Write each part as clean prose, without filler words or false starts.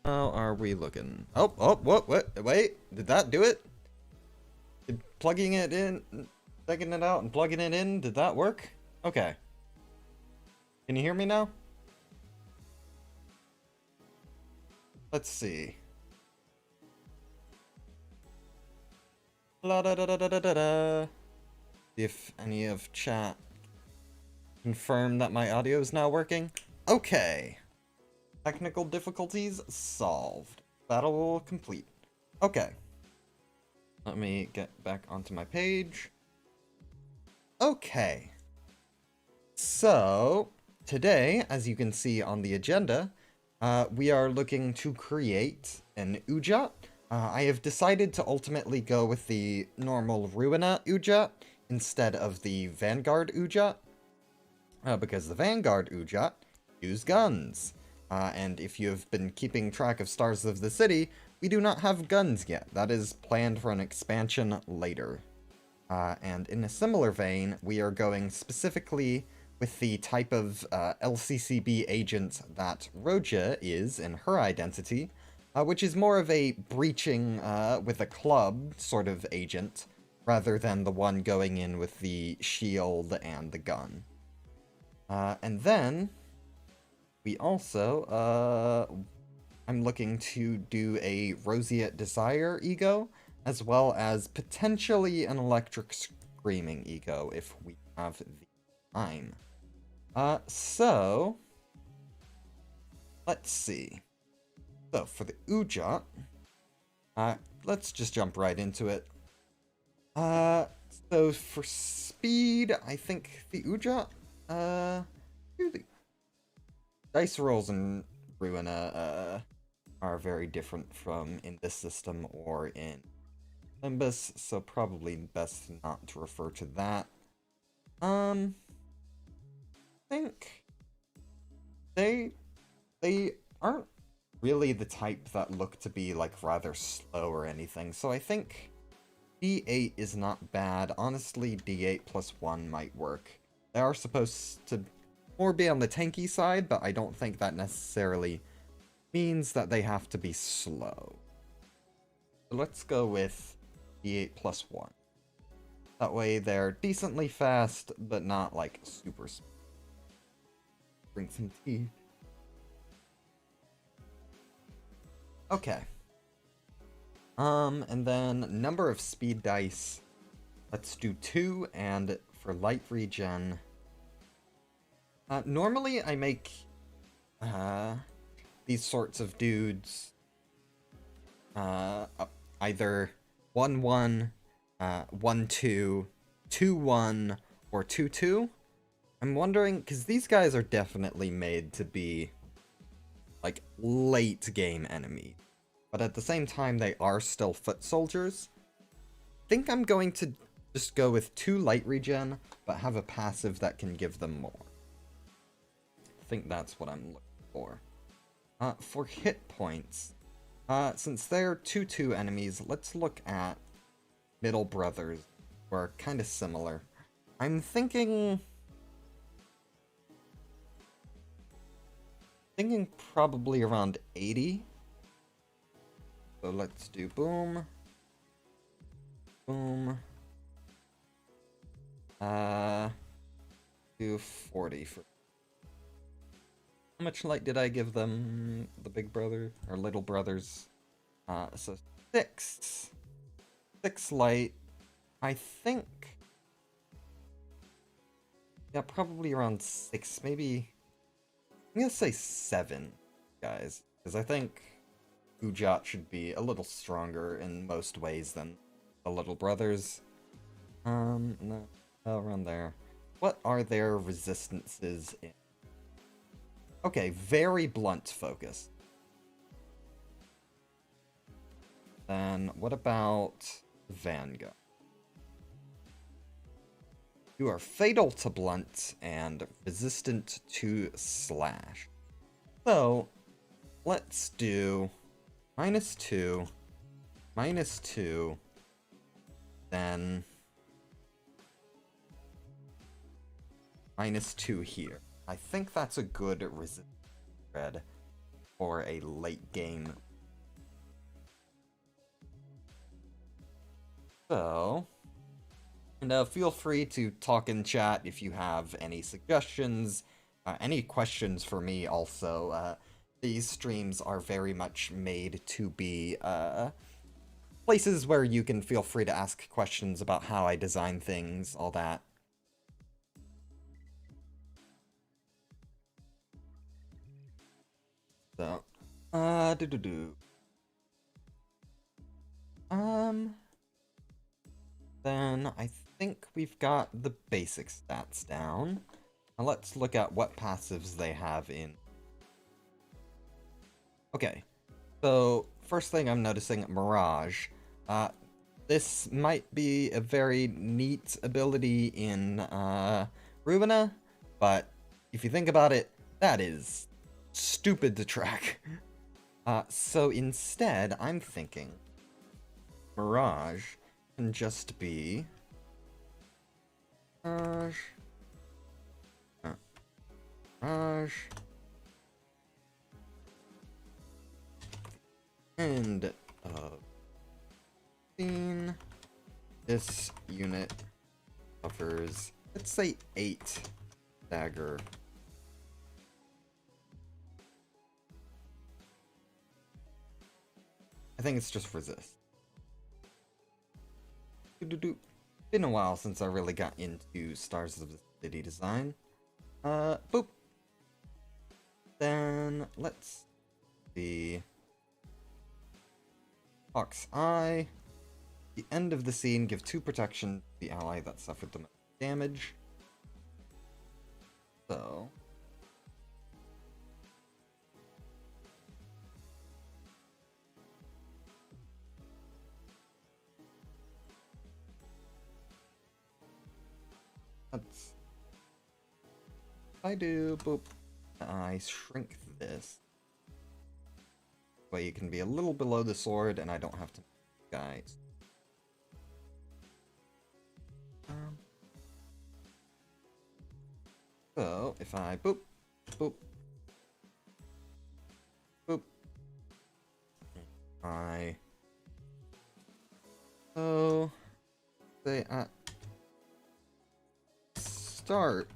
How are we looking? What? Wait, did that do it? Did plugging it in, taking it out and plugging it in, did that work? Okay. Can you hear me now? Let's see. La da da da da da da da. See if any of chat confirm that my audio is now working. Okay. Technical difficulties solved. Battle complete. Okay. Let me get back onto my page. Okay. So, today, as you can see on the agenda, we are looking to create an E.G.O. I have decided to ultimately go with the normal Ruina E.G.O. instead of the Vanguard E.G.O. Because the Vanguard E.G.O. use guns. And if you have been keeping track of Stars of the City, we do not have guns yet. That is planned for an expansion later. And in a similar vein, we are going specifically with the type of LCCB agent that Roja is in her identity, which is more of a breaching with a club sort of agent, rather than the one going in with the shield and the gun. And then we also, I'm looking to do a Roseate Desire E.G.O, as well as potentially an Electric Screaming E.G.O if we have the time. So, let's see. So, for the E.G.O, let's just jump right into it. So for speed, I think the E.G.O, the dice rolls in Ruina, are very different from in this system or in Limbus, so probably best not to refer to that. I think they aren't really the type that look to be like rather slow or anything, so I think D8 is not bad. Honestly, D8 plus 1 might work. They are supposed to more be on the tanky side, but I don't think that necessarily means that they have to be slow. So let's go with D8 plus 1. That way they're decently fast, but not like super speed. Drink some tea. Okay. And then number of speed dice. Let's do 2, and for light regen. Normally I make these sorts of dudes either 1-1, 1-2, 2-1, or 2-2. I'm wondering, because these guys are definitely made to be like late game enemy, but at the same time they are still foot soldiers. I think I'm going to just go with 2 light regen, but have a passive that can give them more. I think that's what I'm looking for. For hit points, since they're 2-2 enemies, let's look at middle brothers, who are kind of similar. I'm thinking probably around 80. So let's do boom. Boom. Do 40 for... How much light did I give them, the big brother, or little brothers? So 6. 6 light. I think... yeah, probably around 6, maybe... I'm gonna say 7, guys, because I think E.G.O should be a little stronger in most ways than the little brothers. No, around there. What are their resistances in? Okay, very blunt focus. Then what about Vanguard? You are fatal to blunt and resistant to slash. So, let's do -2, -2, then -2 here. I think that's a good resistance spread. for a late game. So, and feel free to talk in chat if you have any suggestions, any questions for me also. These streams are very much made to be places where you can feel free to ask questions about how I design things, all that. So, then I think we've got the basic stats down. Now let's look at what passives they have in. Okay, so first thing I'm noticing, Mirage. This might be a very neat ability in Rubina, but if you think about it, that is stupid to track. So instead, I'm thinking Mirage can just be Mirage, end of scene. This unit offers, let's say, 8 dagger. I think it's just resist. Been a while since I really got into Stars of the City design. Boop. Then let's see. Hawk's Eye. The end of the scene, give 2 protection to the ally that suffered the most damage. So. Let's. If I do, boop. I shrink this. Way you can be a little below the sword and I don't have to guys. So if I boop, boop, boop, I so say at start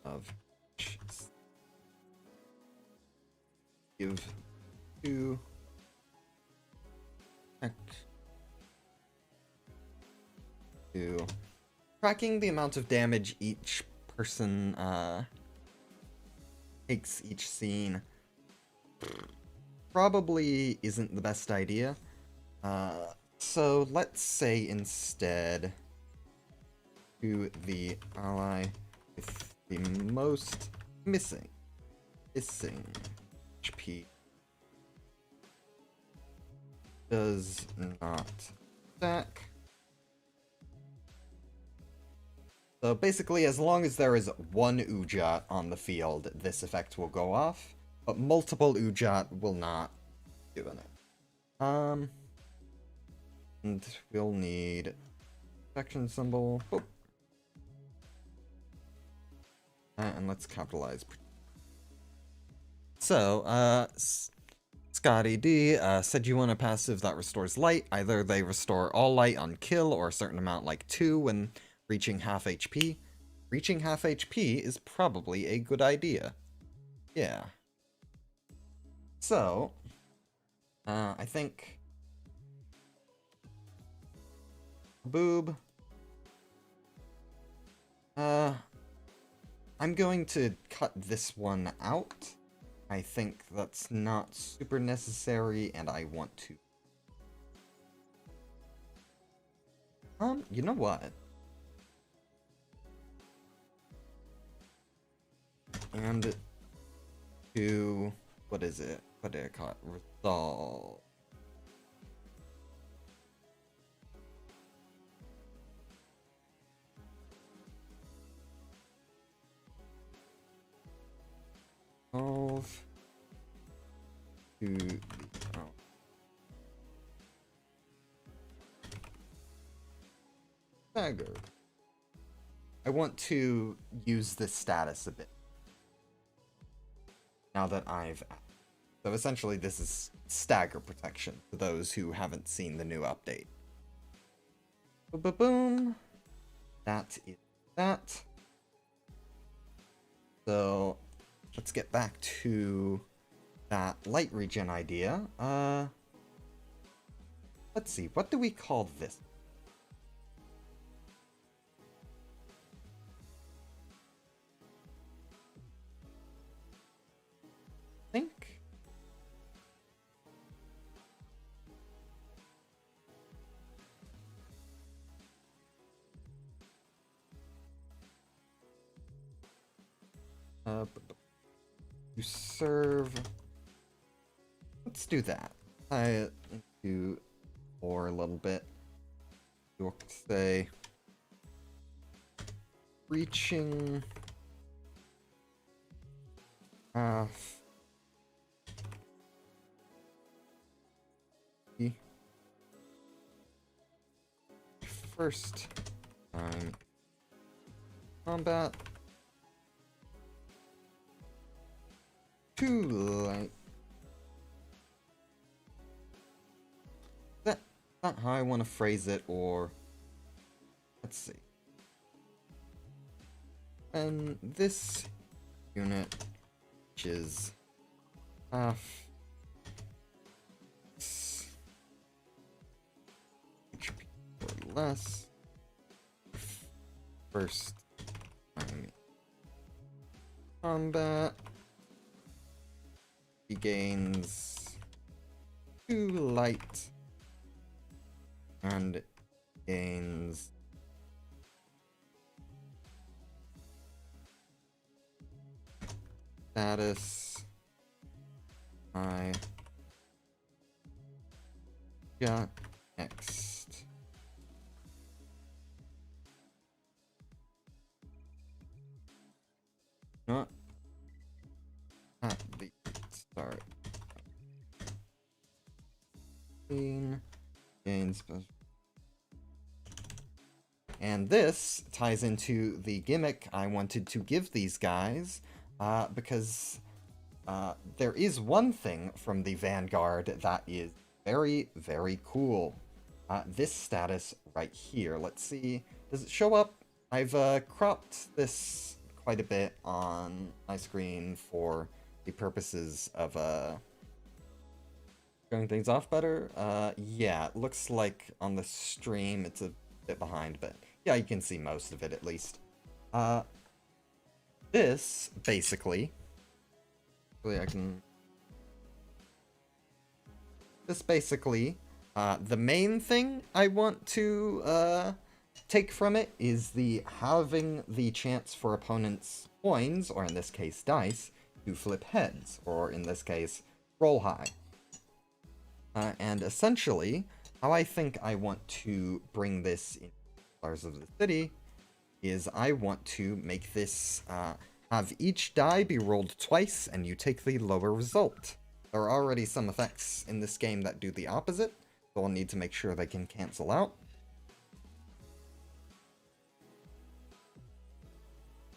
of give 2 to tracking the amount of damage each person takes each scene probably isn't the best idea. So let's say instead to the ally with the most missing HP does not stack. So basically, as long as there is 1 Ujat on the field, this effect will go off, but multiple Ujat will not do it. And we'll need protection symbol. Boop. And let's capitalize. So, Scotty D said you want a passive that restores light. Either they restore all light on kill or a certain amount like 2 when reaching half HP. Reaching half HP is probably a good idea. Yeah. So, I think Boob. I'm going to cut this one out. I think that's not super necessary, and I want to. You know what? And to, what is it? What did I call it? Resolve. Resolve to the dagger. I want to use this status a bit now that I've. So essentially this is stagger protection for those who haven't seen the new update. Boom. That is that. So let's get back to that light regen idea. Let's see, what do we call this? I think you serve. Let's do that. I do for a little bit. You'll say reaching first time combat too light. That's not how I want to phrase it, or let's see. And this unit, which is half HP or less, first time combat, he gains 2 light and gains status. I got next. Not at the start. Gains. And this ties into the gimmick I wanted to give these guys, because there is one thing from the Vanguard that is very, very cool. This status right here. Let's see. Does it show up? I've cropped this quite a bit on my screen for the purposes of showing things off better. Yeah, it looks like on the stream it's a bit behind, but yeah, you can see most of it at least. This basically, the main thing I want to take from it is the having the chance for opponents' coins, or in this case dice, to flip heads, or in this case roll high. And essentially, how I think I want to bring this in Stars of the City is I want to make this have each die be rolled twice and you take the lower result. There are already some effects in this game that do the opposite, so I'll need to make sure they can cancel out.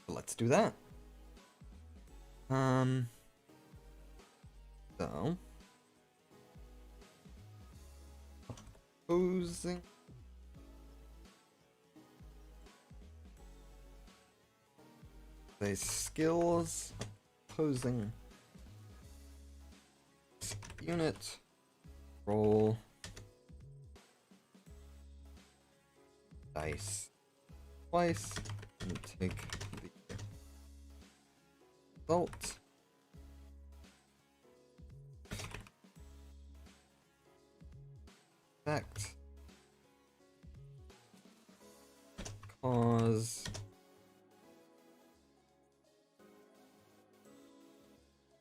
Let's do that. So opposing the skills, opposing unit, roll dice twice and take the result. Effect cause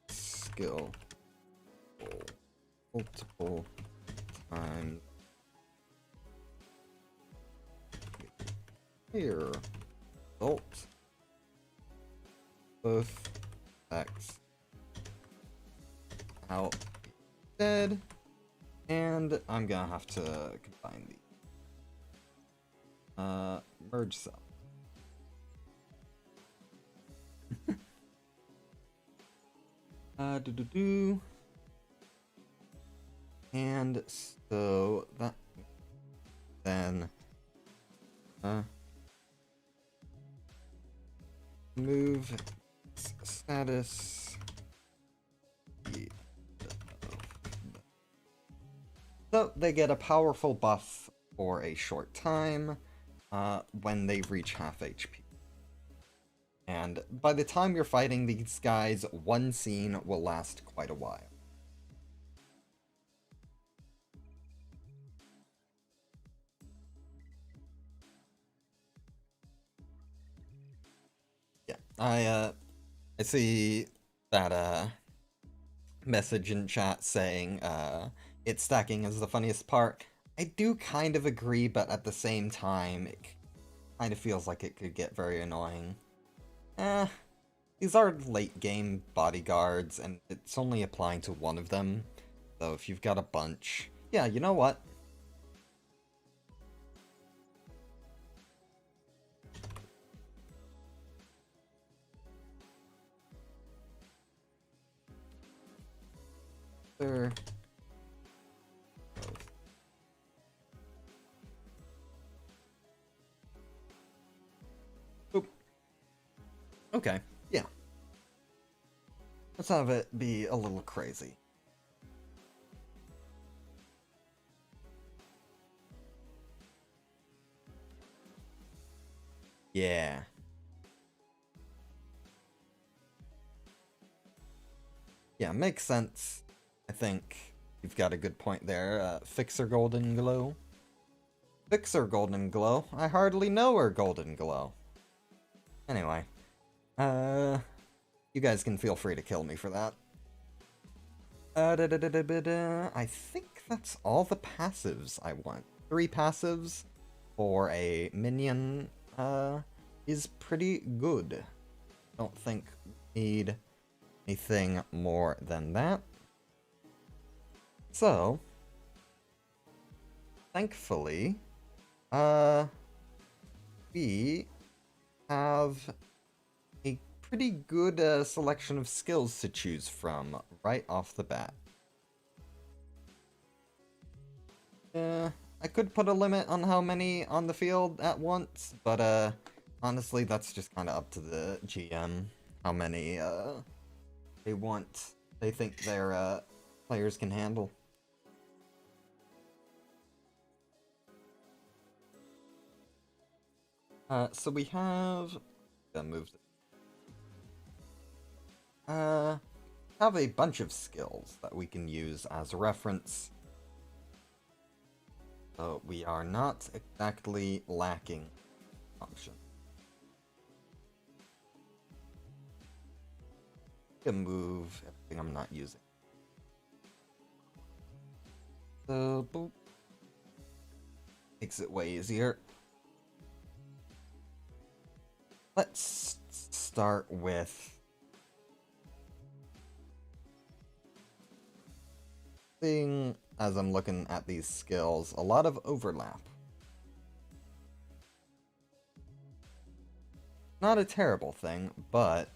skill multiple times here result both effects out dead, and I'm gonna have to combine the merge cell. And so that then move status. So they get a powerful buff for a short time when they reach half HP. And by the time you're fighting these guys, one scene will last quite a while. Yeah, I see that message in chat saying it's stacking is the funniest part. I do kind of agree, but at the same time, it kind of feels like it could get very annoying. These are late game bodyguards, and it's only applying to one of them. So if you've got a bunch, yeah, you know what? There. Oop. Okay, yeah. Let's have it be a little crazy. Yeah. Yeah, makes sense. I think you've got a good point there. Fixer Golden Glow. Fixer Golden Glow? I hardly know her Golden Glow. Anyway. You guys can feel free to kill me for that. I think that's all the passives I want. 3 passives for a minion, is pretty good. Don't think we need anything more than that. So, thankfully, we have a pretty good selection of skills to choose from right off the bat. I could put a limit on how many on the field at once, but honestly, that's just kind of up to the GM how many they think their players can handle. So we have have a bunch of skills that we can use as a reference. So we are not exactly lacking function. Can move everything I'm not using. So boop. Makes it way easier. Let's start with seeing, as I'm looking at these skills, a lot of overlap. Not a terrible thing, but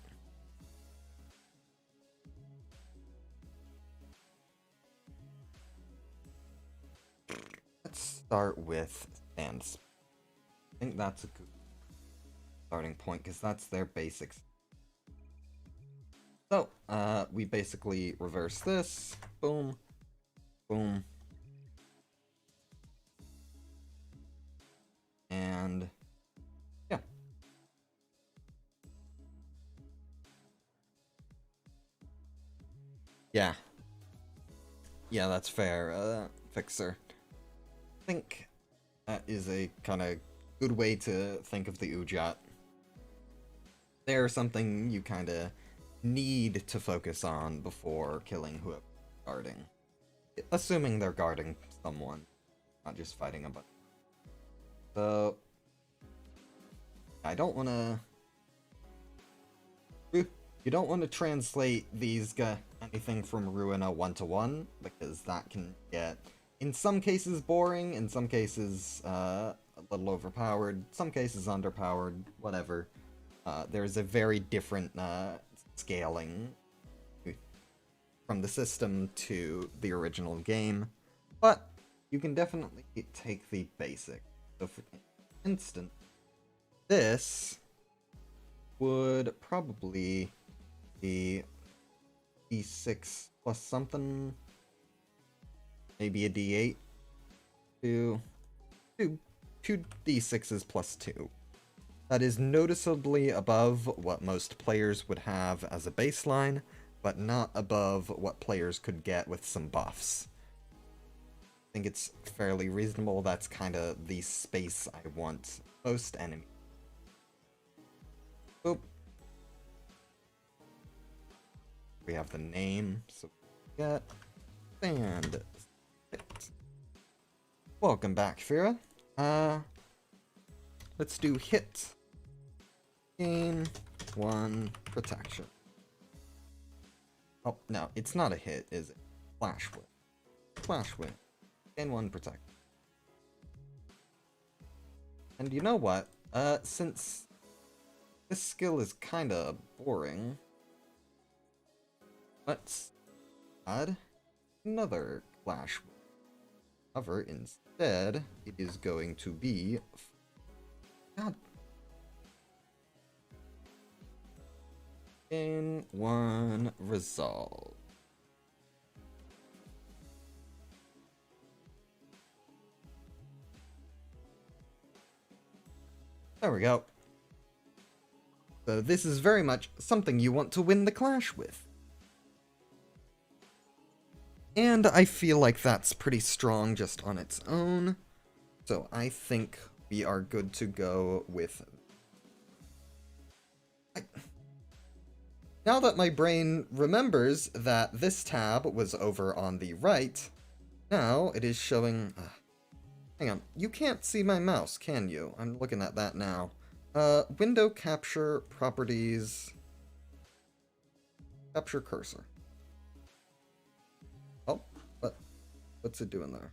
let's start with stand speed. I think that's a good starting point because that's their basics. So, we basically reverse this. Boom. Boom. And yeah. Yeah. Yeah, that's fair, Fixer. I think that is a kind of good way to think of the Ujat. They're something you kind of need to focus on before killing whoever's guarding. Assuming they're guarding someone, not just fighting a bunch. So, I don't want to... You don't want to translate these anything from Ruina 1-to-1, because that can get, in some cases, boring, in some cases, a little overpowered, some cases underpowered, whatever. There's a very different scaling from the system to the original game. but you can definitely take the basic. So for instance, this would probably be D6 plus something, maybe a D8, two D6s plus 2. That is noticeably above what most players would have as a baseline, but not above what players could get with some buffs. I think it's fairly reasonable. That's kind of the space I want most enemies. Boop. We have the name, so we get and hit. Welcome back, Fira. Let's do hit. Gain 1 protection. Oh, no, it's not a hit, is it? Flash whip. Flash whip. Gain 1 protection. And you know what? Since this skill is kinda boring, let's add another flash whip. However, instead, it is going to be... God. Gain 1 resolve. There we go. So this is very much something you want to win the clash with. And I feel like that's pretty strong just on its own. So I think we are good to go with... Now that my brain remembers that this tab was over on the right, now it is showing... hang on, you can't see my mouse, can you? I'm looking at that now. Window capture, properties... Capture cursor. Oh, what's it doing there?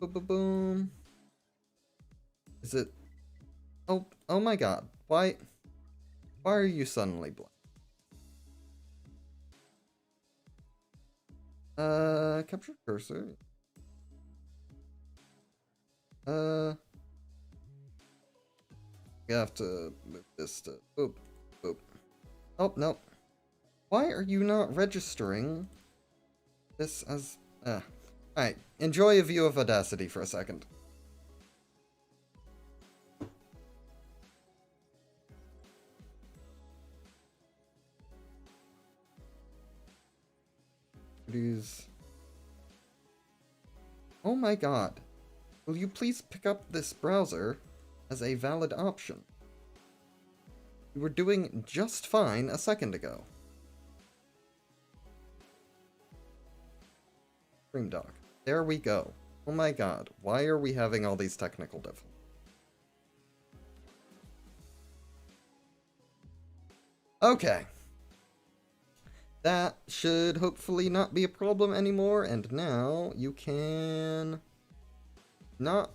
Boom, boom, boom. Is it... Oh my god, why are you suddenly blank? Capture cursor. You have to move this to... Boop, boop. Oh, no. Why are you not registering this as... Alright, enjoy a view of Audacity for a second. Oh my god. Will you please pick up this browser as a valid option? You were doing just fine a second ago. Stream dock. There we go. Oh my god. Why are we having all these technical difficulties? Okay. That should hopefully not be a problem anymore, and now you can... not...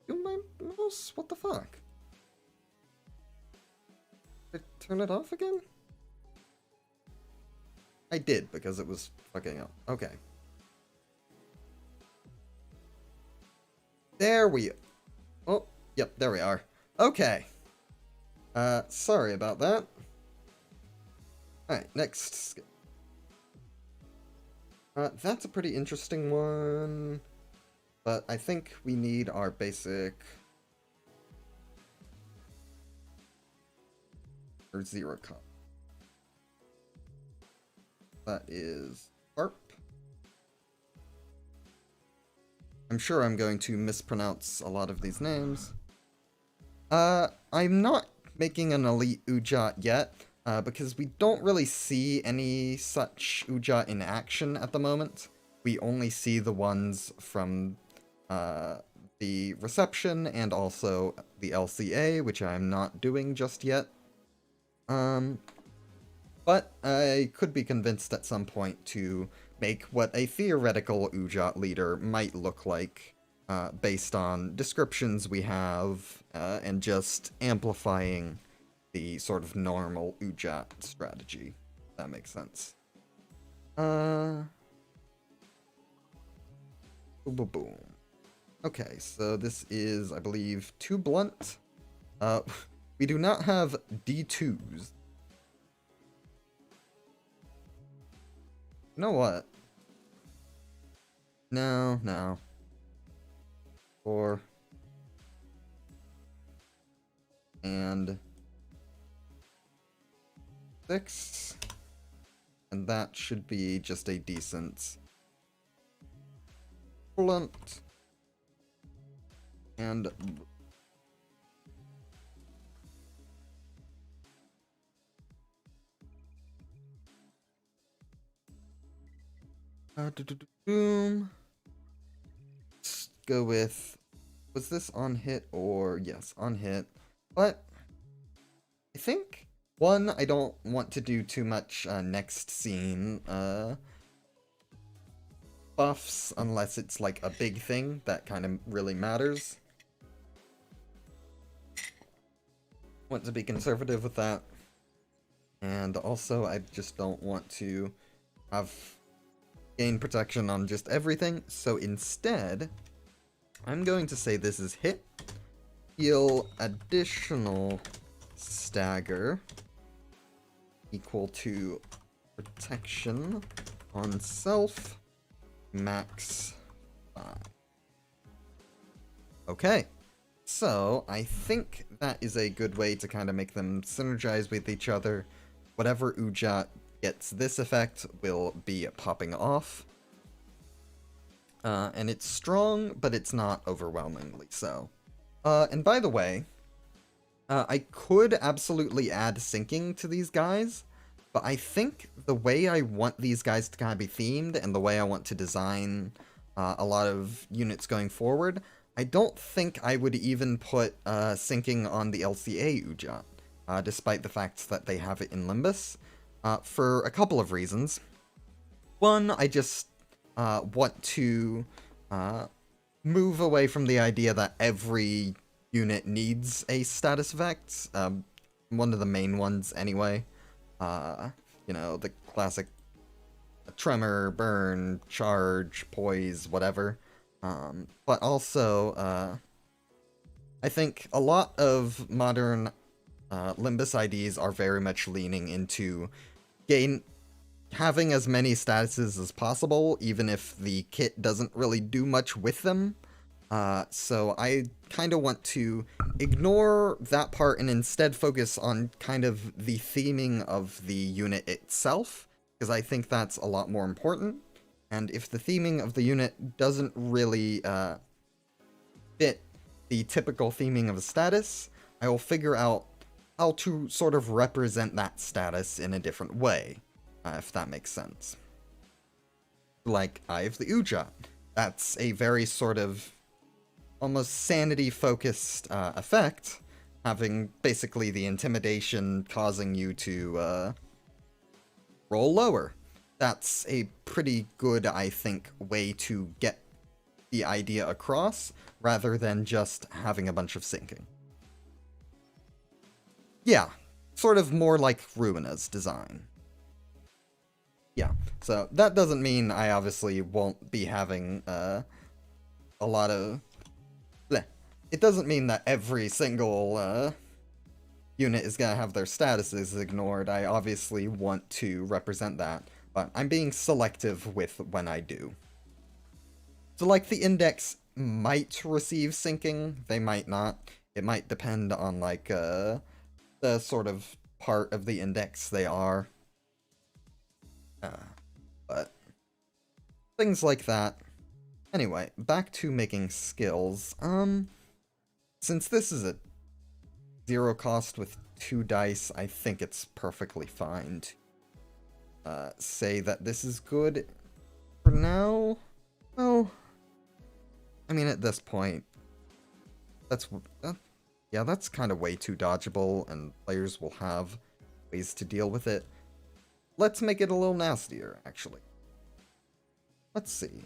do my mouse? What the fuck? Did I turn it off again? I did, because it was fucking up. Okay. There we... oh, yep, there we are. Okay. Sorry about that. Alright, next. That's a pretty interesting one. But I think we need our basic... or zero cup. That is harp. I'm sure I'm going to mispronounce a lot of these names. I'm not making an elite Ujat yet, because we don't really see any such Ujat in action at the moment. We only see the ones from the reception and also the LCA, which I'm not doing just yet. But I could be convinced at some point to make what a theoretical Ujat leader might look like, based on descriptions we have, and just amplifying the sort of normal Ujat strategy. If that makes sense. Boom, boom, boom. Okay, so this is, I believe, 2 blunt. We do not have D2s. You know what? No, no. 4. And 6. And that should be just a decent blunt. And boom. Let's go with, was this on hit or yes, on hit. But I think one, I don't want to do too much next scene buffs unless it's like a big thing that kind of really matters. Want to be conservative with that. And also I just don't want to have gain protection on just everything. So instead, I'm going to say this is hit, heal additional stagger equal to protection on self max 5. Okay, so I think that is a good way to kind of make them synergize with each other. Whatever E.G.O gets this effect will be popping off. And it's strong, but it's not overwhelmingly so. And by the way, I could absolutely add syncing to these guys, but I think the way I want these guys to kind of be themed and the way I want to design a lot of units going forward, I don't think I would even put syncing on the LCA E.G.O, despite the fact that they have it in Limbus, for a couple of reasons. One, I just want to move away from the idea that every unit needs a status effect. One of the main ones, anyway. You know, the classic tremor, burn, charge, poise, whatever. But also, I think a lot of modern Limbus IDs are very much leaning into having as many statuses as possible, even if the kit doesn't really do much with them. So I kind of want to ignore that part and instead focus on kind of the theming of the unit itself, because I think that's a lot more important. And if the theming of the unit doesn't really fit the typical theming of a status, I will figure out how to sort of represent that status in a different way, if that makes sense. Like Eye of the E.G.O. That's a very sort of almost sanity-focused effect, having basically the intimidation causing you to roll lower. That's a pretty good, I think, way to get the idea across, rather than just having a bunch of syncing. Yeah, sort of more like Ruina's design. Yeah, so that doesn't mean I obviously won't be having a lot of... It doesn't mean that every single unit is gonna have their statuses ignored. I obviously want to represent that, but I'm being selective with when I do. So like the index might receive syncing, they might not. It might depend on like the sort of part of the index they are. But things like that. Anyway, back to making skills. Since this is a 0 cost with 2 dice, I think it's perfectly fine to say that this is good for now. Well, I mean, at this point, that's yeah, that's kind of way too dodgeable, and players will have ways to deal with it. Let's make it a little nastier, actually. Let's see.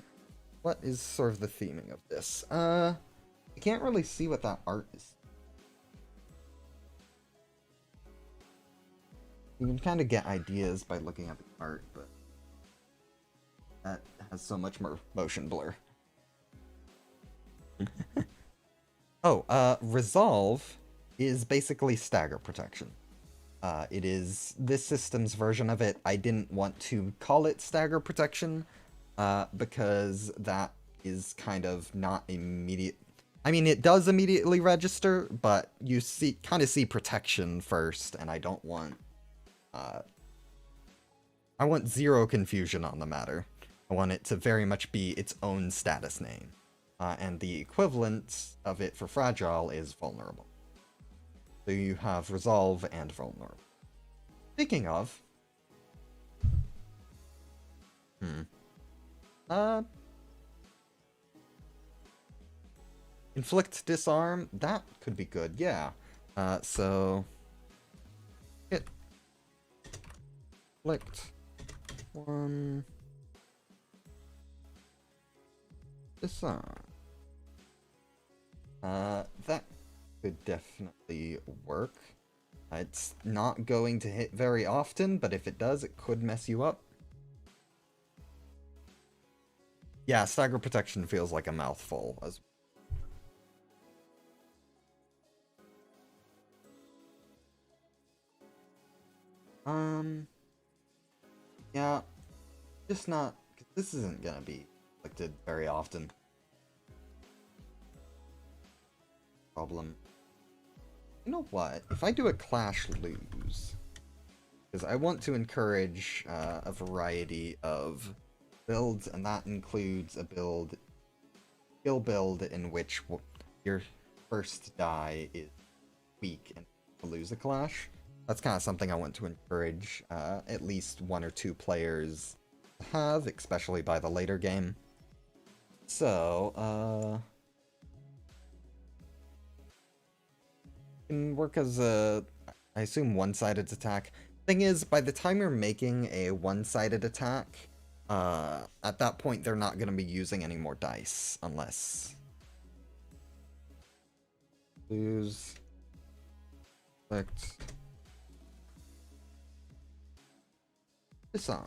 What is sort of the theming of this? I can't really see what that art is. You can kind of get ideas by looking at the art, but that has so much more motion blur. Oh, Resolve is basically stagger protection. It is this system's version of it. I didn't want to call it stagger protection, because that is kind of not immediate. I mean, it does immediately register, but you kind of see protection first, and I don't want, I want zero confusion on the matter. I want it to very much be its own status name. And the equivalent of it for fragile is vulnerable. So you have resolve and vulnerable. Speaking of... Inflict disarm, that could be good, yeah. So... Hit. Inflict. 1... Disarm. That could definitely work. It's not going to hit very often, but if it does, it could mess you up. Yeah, stagger protection feels like a mouthful. Yeah, just not, 'cause this isn't gonna be inflicted very often. Problem. You know what? If I do a clash lose, because I want to encourage a variety of builds, and that includes a skill build in which your first die is weak and to lose a clash. That's kind of something I want to encourage at least 1 or 2 players to have, especially by the later game. So, can work as a, I assume, one-sided attack. Thing is, by the time you're making a one-sided attack, at that point they're not going to be using any more dice, unless... Lose... Select... Disarm.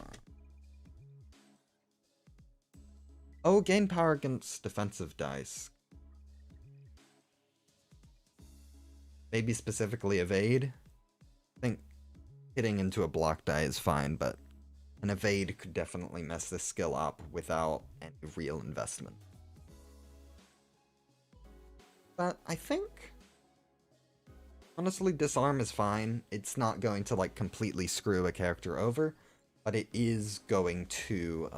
Oh, gain power against defensive dice. Maybe specifically evade? I think hitting into a block die is fine, but an evade could definitely mess this skill up without any real investment. But I think... honestly, disarm is fine. It's not going to, like, completely screw a character over, but it is going to,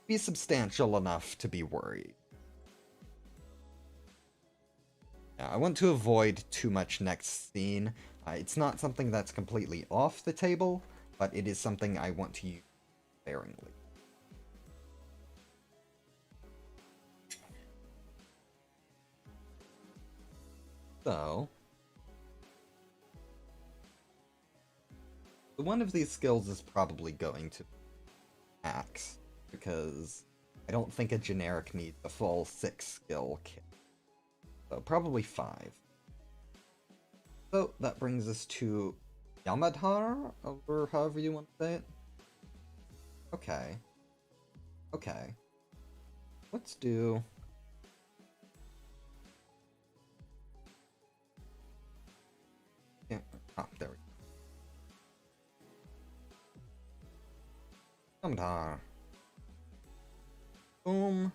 be substantial enough to be worried. Yeah, I want to avoid too much next scene. It's not something that's completely off the table, but it is something I want to use sparingly. So... one of these skills is probably going to Axe, because I don't think a generic needs a full 6 skill kit. So probably 5. So that brings us to Yamadhar, or however you want to say it. Okay. Okay. Let's do... yeah. Oh, there we go. Yamadhar. Boom.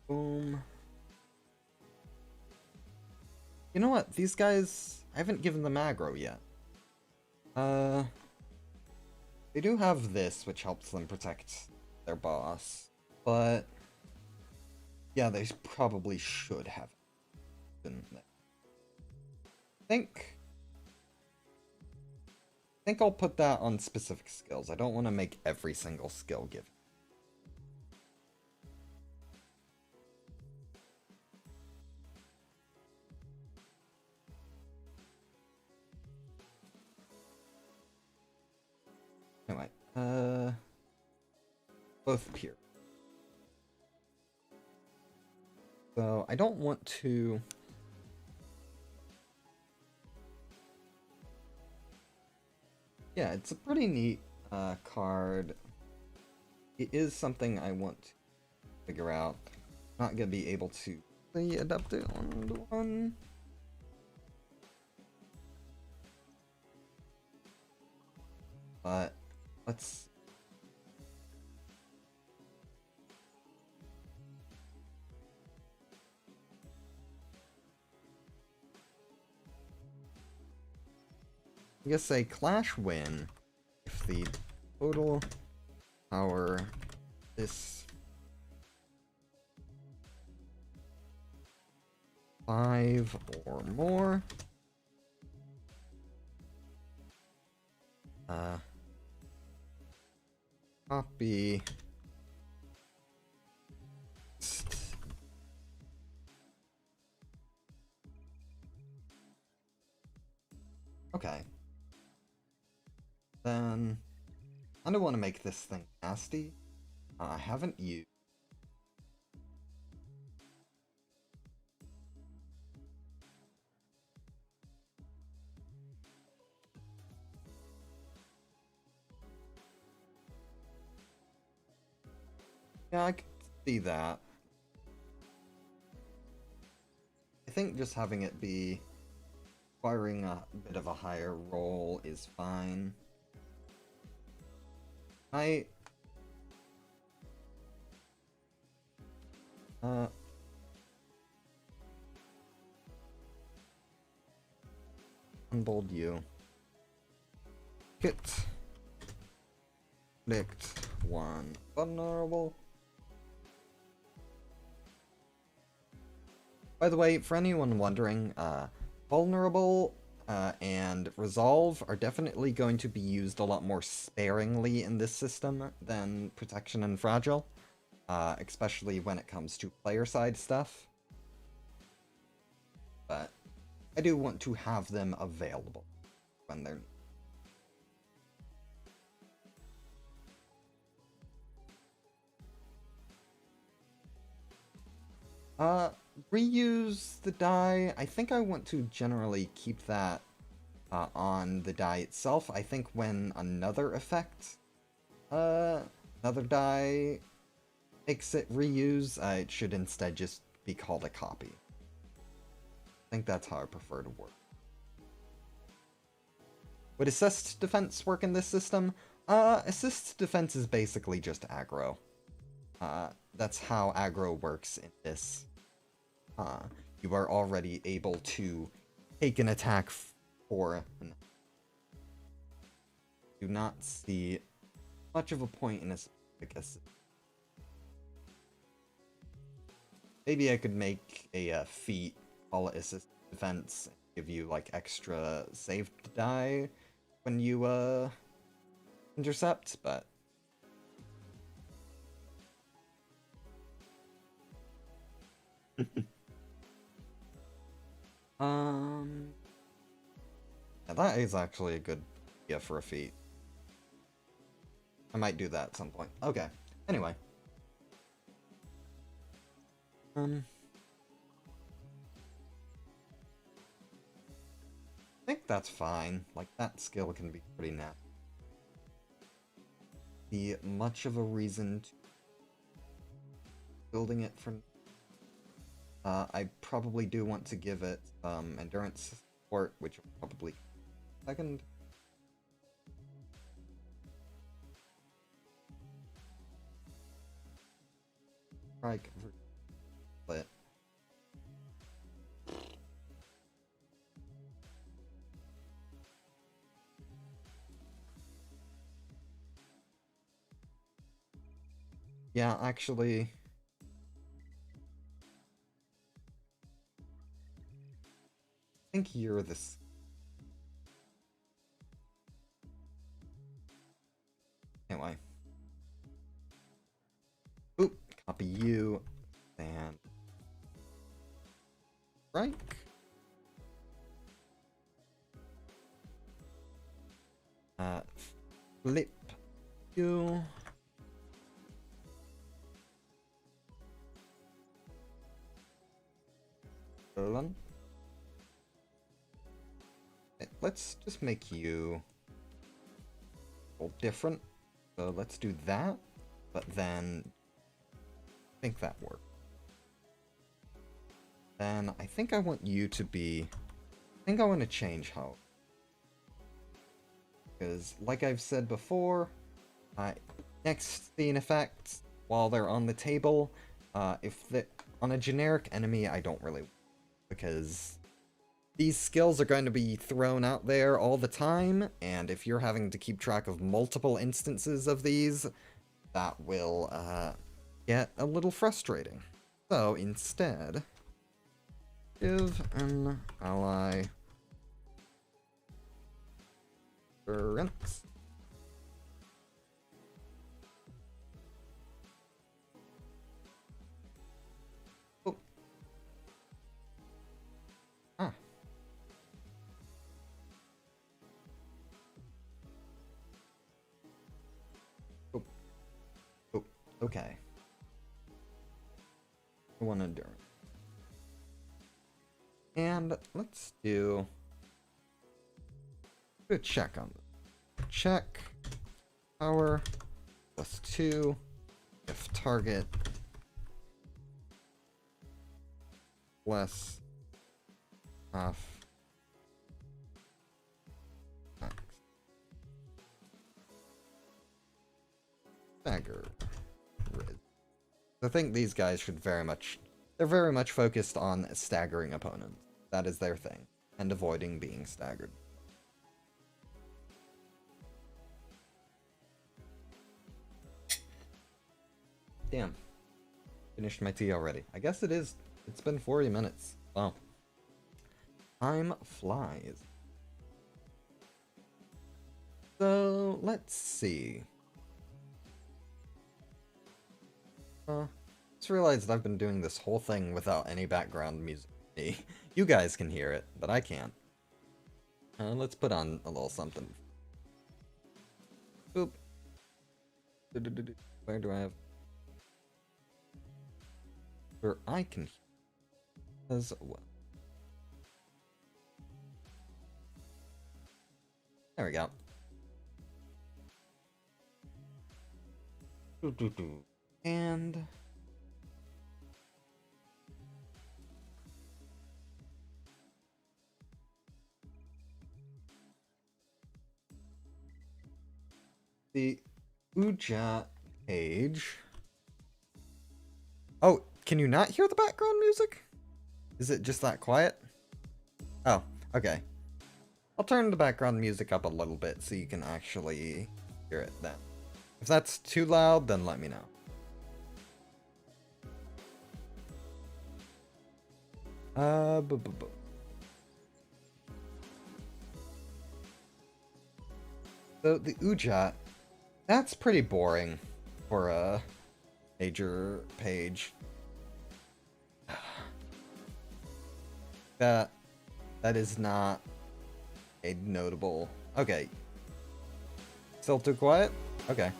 Boom. You know what? These guys... I haven't given them aggro yet. They do have this, which helps them protect their boss. But... yeah, they probably should have it, shouldn't they? I think I'll put that on specific skills. I don't want to make every single skill given. Anyway, both appear. So I don't want to... yeah, it's a pretty neat card. It is something I want to figure out. Not gonna be able to adapt it one to one. But let's. I guess a clash win if the total power this 5 or more. Copy. Okay. Then I don't want to make this thing nasty. I haven't used. Yeah, I could see that. I think just having it be requiring a bit of a higher roll is fine. Unbold you. Hit. Predict 1 vulnerable. By the way, for anyone wondering, vulnerable and resolve are definitely going to be used a lot more sparingly in this system than protection and fragile, especially when it comes to player side stuff. But I do want to have them available when they're. Reuse the die. I think I want to generally keep that on the die itself. I think when another effect, another die makes it reuse, it should instead just be called a copy. I think that's how I prefer to work. Would assist defense work in this system? Assist defense is basically just aggro. That's how aggro works in this. You are already able to take an attack for. Do not see much of a point in a specific assist. Maybe I could make a feat, call it assist defense, and give you like extra saved die when you intercept, but. Yeah, that is actually a good idea for a feat. I might do that at some point. Okay. Anyway. I think that's fine. Like, that skill can be pretty nat. Be much of a reason to building it from. I probably do want to give it endurance support, which will probably second. Try convert it. Yeah, actually. I think you're this. Anyway. Oop, copy you. And. Strike. Flip you. Run. Let's just make you different. So let's do that, but then I think that works. then I think I want you to be... I think I want to change how... Because, like I've said before, next scene effects, while they're on the table, if the on a generic enemy, I don't really... Because these skills are going to be thrown out there all the time, and if you're having to keep track of multiple instances of these, that will get a little frustrating. So instead, give an ally currents. Oh. Ah. Oh. Oh. Okay. I want to do it. And let's do a check on this. Check power +2 if target less half max. Stagger Riz. I think these guys should they're very much focused on staggering opponents. That is their thing, and avoiding being staggered. Damn. Finished my tea already. I guess it is. It's been 40 minutes. Wow. Time flies. So, let's see. Just realized I've been doing this whole thing without any background music. You guys can hear it, but I can't. Let's put on a little something. Boop. Where do I have... Where I can hear as well. There we go. And... the E.G.O page. Oh, can you not hear the background music? Is it just that quiet? Oh, okay. I'll turn the background music up a little bit so you can actually hear it then. If that's too loud, then let me know. So the E.G.O, that's pretty boring for a major page. That is not a notable... Okay. Still too quiet? Okay.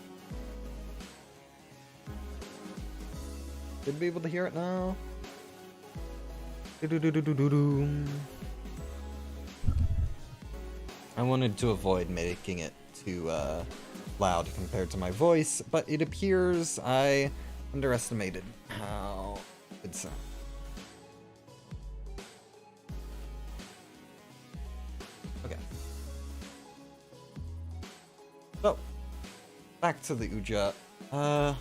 Should be able to hear it now. I wanted to avoid making it too loud compared to my voice, but it appears I underestimated how it sounds. Okay. So, back to the E.G.O. I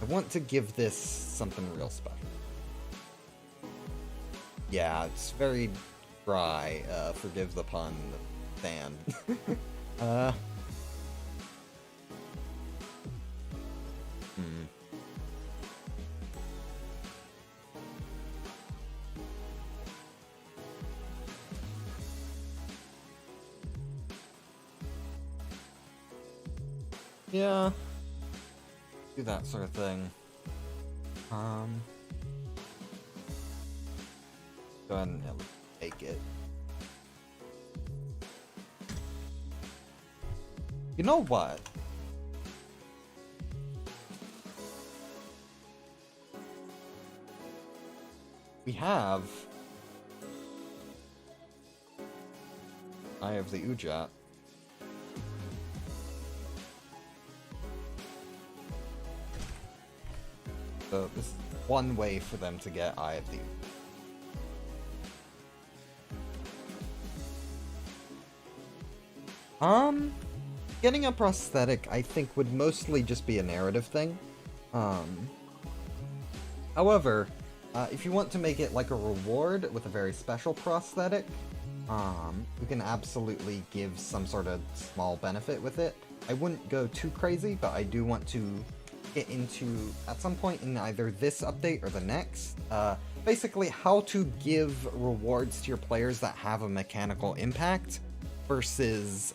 want to give this something real special. Yeah, it's very dry, forgive the pun, sand. Yeah. Do that sort of thing. Go ahead and take it. You know what? We have... Eye of the E.G.O. So this is one way for them to get Eye of the Getting a prosthetic, I think, would mostly just be a narrative thing. However, if you want to make it like a reward with a very special prosthetic, you can absolutely give some sort of small benefit with it. I wouldn't go too crazy, but I do want to get into, at some point in either this update or the next, basically how to give rewards to your players that have a mechanical impact versus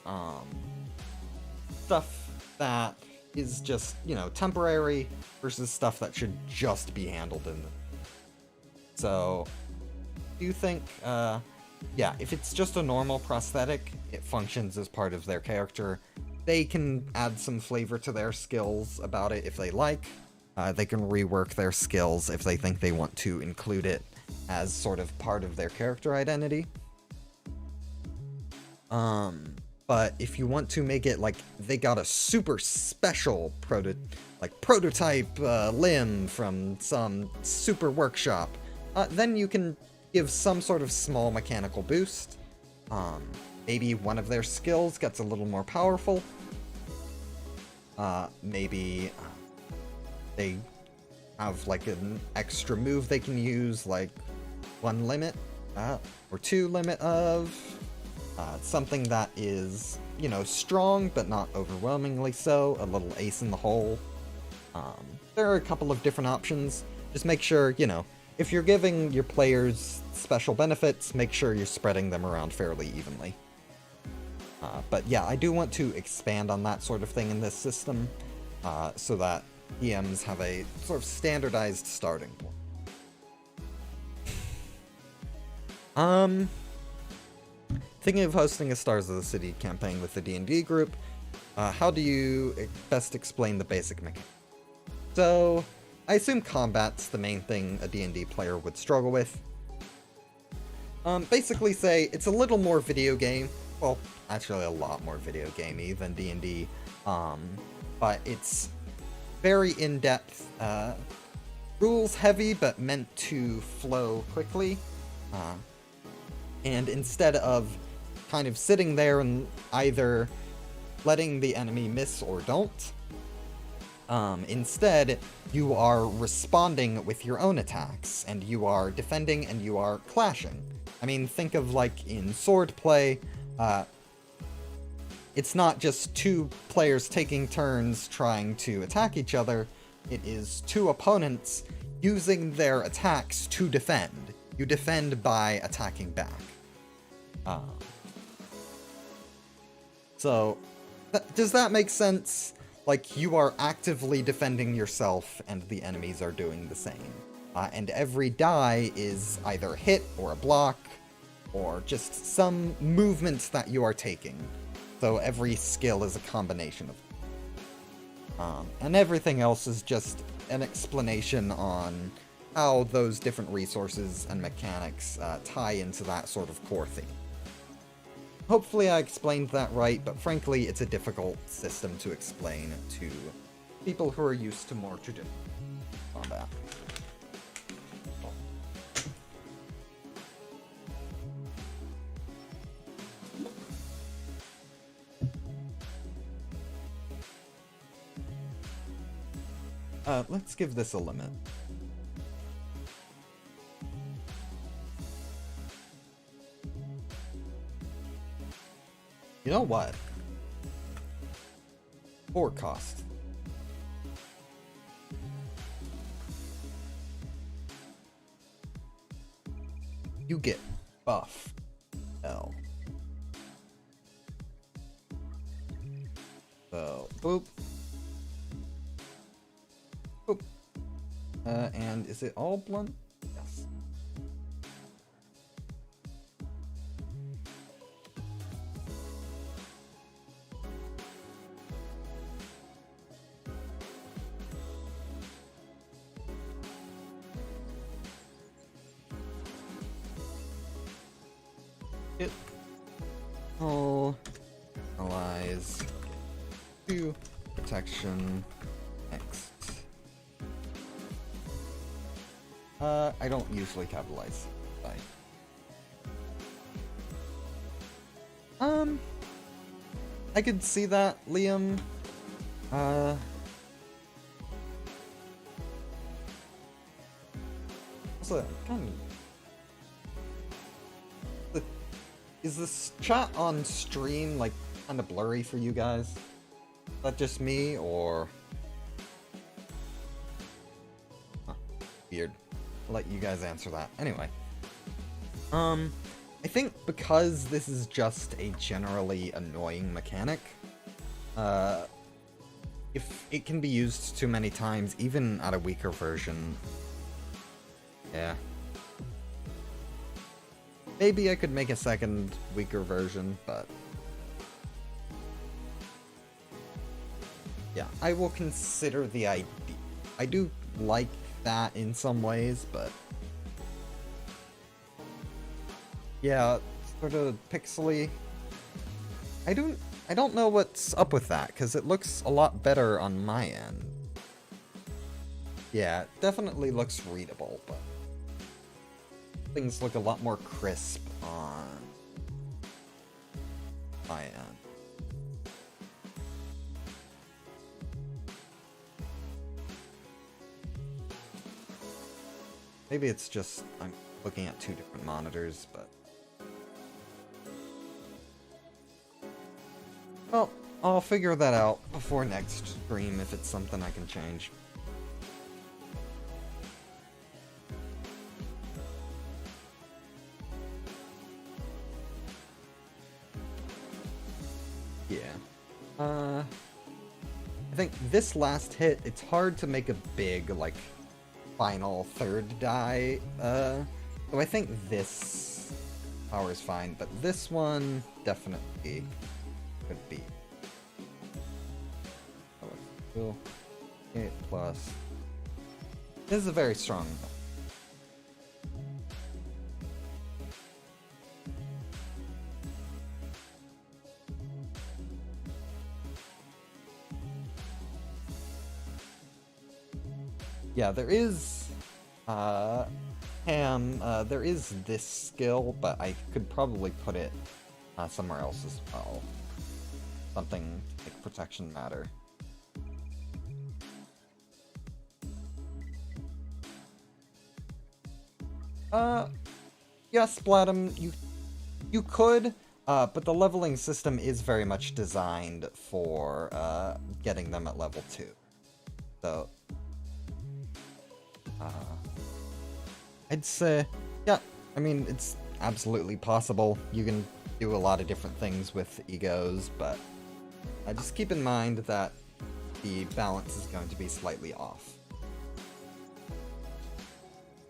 stuff that is just, you know, temporary versus stuff that should just be handled in the... So, do you think, yeah, if it's just a normal prosthetic, it functions as part of their character. They can add some flavor to their skills about it if they like. They can rework their skills if they think they want to include it as sort of part of their character identity. But if you want to make it like they got a super special prototype limb from some super workshop, then you can give some sort of small mechanical boost. Maybe one of their skills gets a little more powerful. Maybe they have like an extra move they can use, like 1 limit or 2 limit of. Something that is, you know, strong, but not overwhelmingly so. A little ace in the hole. There are a couple of different options. Just make sure, you know, if you're giving your players special benefits, make sure you're spreading them around fairly evenly. But yeah, I do want to expand on that sort of thing in this system, so that EMs have a sort of standardized starting point. Thinking of hosting a Stars of the City campaign with the D&D group, how do you best explain the basic mechanics? So, I assume combat's the main thing a D&D player would struggle with. Basically say, it's a little more video game, well, actually a lot more video gamey than D&D, but it's very in-depth, rules heavy, but meant to flow quickly, and instead of kind of sitting there and either letting the enemy miss or don't, instead you are responding with your own attacks, and you are defending and you are clashing. I mean, think of like in sword play, it's not just 2 players taking turns trying to attack each other, it is 2 opponents using their attacks to defend. You defend by attacking back. So, does that make sense? Like, you are actively defending yourself, and the enemies are doing the same. And every die is either a hit, or a block, or just some movements that you are taking. So every skill is a combination of... and everything else is just an explanation on how those different resources and mechanics tie into that sort of core theme. Hopefully I explained that right, but frankly it's a difficult system to explain to people who are used to more traditional combat. Let's give this a limit. You know what? 4 cost. You get buff L. So, boop. Boop. And is it all blunt? Yes. It all allies 2 protection next. I don't usually capitalize. Bye. I could see that, Liam. Also, is this chat on stream, like, kind of blurry for you guys? Is that just me, or... Huh, weird. I'll let you guys answer that. Anyway. I think because this is just a generally annoying mechanic, if it can be used too many times, even at a weaker version, yeah. Maybe I could make a second, weaker version, but... yeah, I will consider the idea. I do like that in some ways, but... yeah, sort of pixely. I don't know what's up with that, because it looks a lot better on my end. Yeah, it definitely looks readable, but things look a lot more crisp on my end. Maybe it's just I'm looking at two different monitors, but... well, I'll figure that out before next stream if it's something I can change. Yeah. I think this last hit, it's hard to make a big, like, final third die. So I think this power is fine, but this one definitely could be. Oh, cool. 8 plus. This is a very strong one. Yeah, there is, there is this skill, but I could probably put it somewhere else as well. Something like protection matter. Yeah, Splatum, you could, but the leveling system is very much designed for getting them at level 2. So I'd say, yeah, I mean, it's absolutely possible. You can do a lot of different things with E.G.Os, but just keep in mind that the balance is going to be slightly off.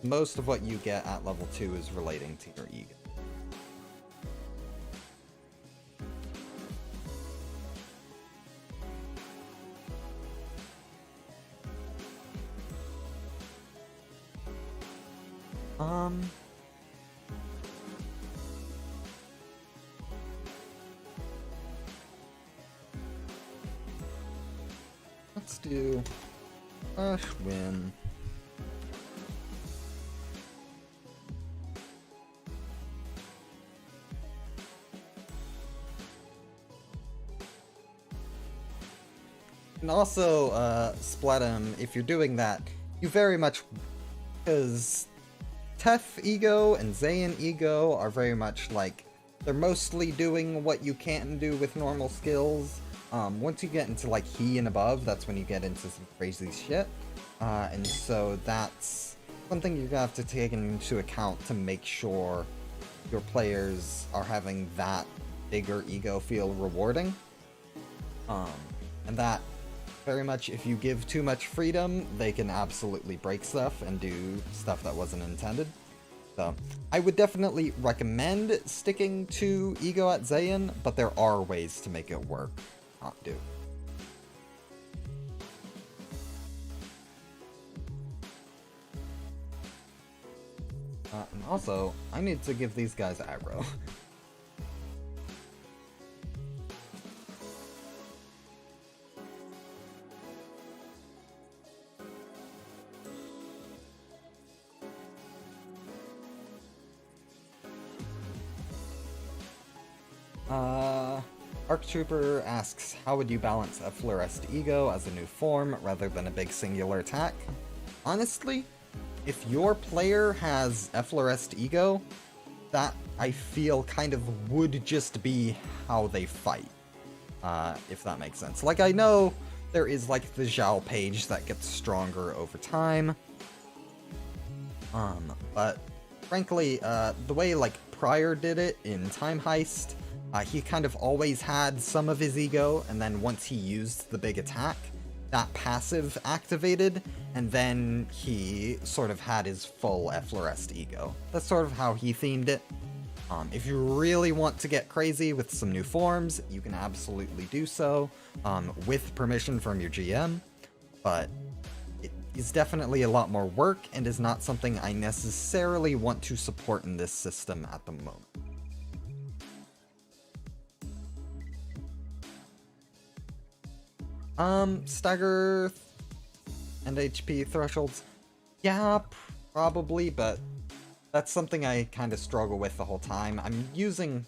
Most of what you get at level 2 is relating to your E.G.O. Let's do Ashwin. And also, Splatum, if you're doing that, you very much, because Tef E.G.O and Zayn E.G.O are very much like, they're mostly doing what you can't do with normal skills. Once you get into like He and above, that's when you get into some crazy shit. And so that's something you're gonna have to take into account to make sure your players are having that bigger E.G.O feel rewarding. And that very much, if you give too much freedom, they can absolutely break stuff and do stuff that wasn't intended. So, I would definitely recommend sticking to E.G.O at Zayn, but there are ways to make it work, not do. And also, I need to give these guys aggro. ArcTrooper asks, how would you balance a fluoresced E.G.O as a new form rather than a big singular attack? Honestly, if your player has Effloresced E.G.O, that, I feel, kind of would just be how they fight. If that makes sense. Like, I know there is, like, the Zhao page that gets stronger over time. But, frankly, the way, like, Pryor did it in Time Heist, he kind of always had some of his E.G.O, and then once he used the big attack, that passive activated, and then he sort of had his full Effloresced E.G.O. That's sort of how he themed it. If you really want to get crazy with some new forms, you can absolutely do so, with permission from your GM, but it is definitely a lot more work, and is not something I necessarily want to support in this system at the moment. Stagger and HP thresholds? Yeah, probably, but that's something I kind of struggle with the whole time. I'm using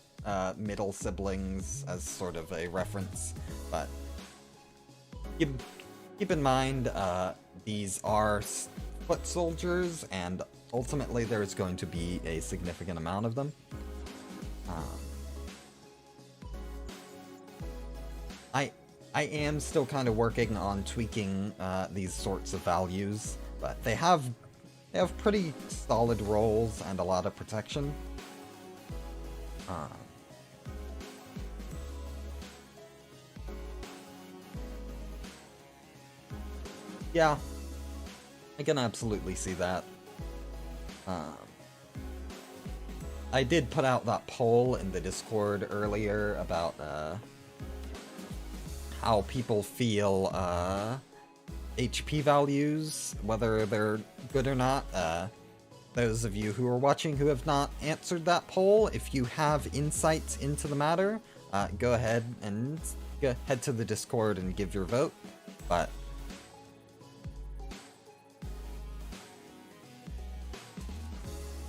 middle siblings as sort of a reference, but keep in mind these are foot soldiers, and ultimately there's going to be a significant amount of them. I am still kind of working on tweaking these sorts of values, but they have pretty solid rolls and a lot of protection. Yeah, I can absolutely see that. I did put out that poll in the Discord earlier about how people feel HP values, whether they're good or not. Those of you who are watching who have not answered that poll, if you have insights into the matter, go ahead and head to the Discord and give your vote. But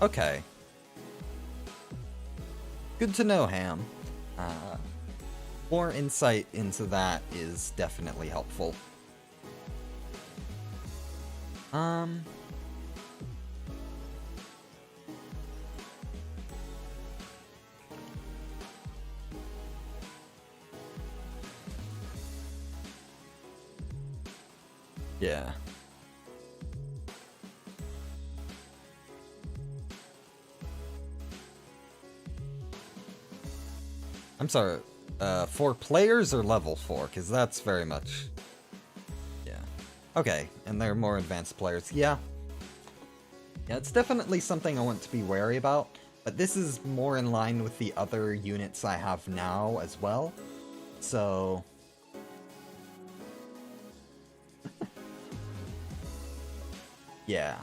okay. Good to know, Ham. More insight into that is definitely helpful. Yeah. I'm sorry, 4 players or level 4? Because that's very much... Yeah. Okay, and they're more advanced players. Yeah. Yeah, it's definitely something I want to be wary about, but this is more in line with the other units I have now as well. So... yeah.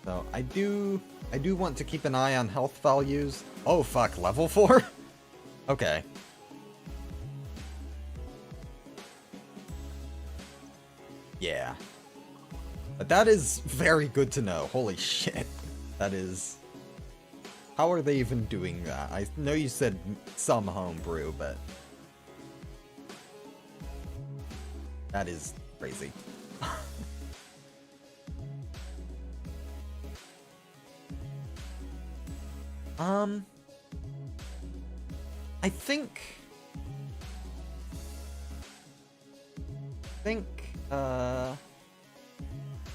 So I do want to keep an eye on health values. Oh fuck, level 4? Okay. Yeah. But that is very good to know. Holy shit. That is... How are they even doing that? I know you said some homebrew, but... That is crazy. I think,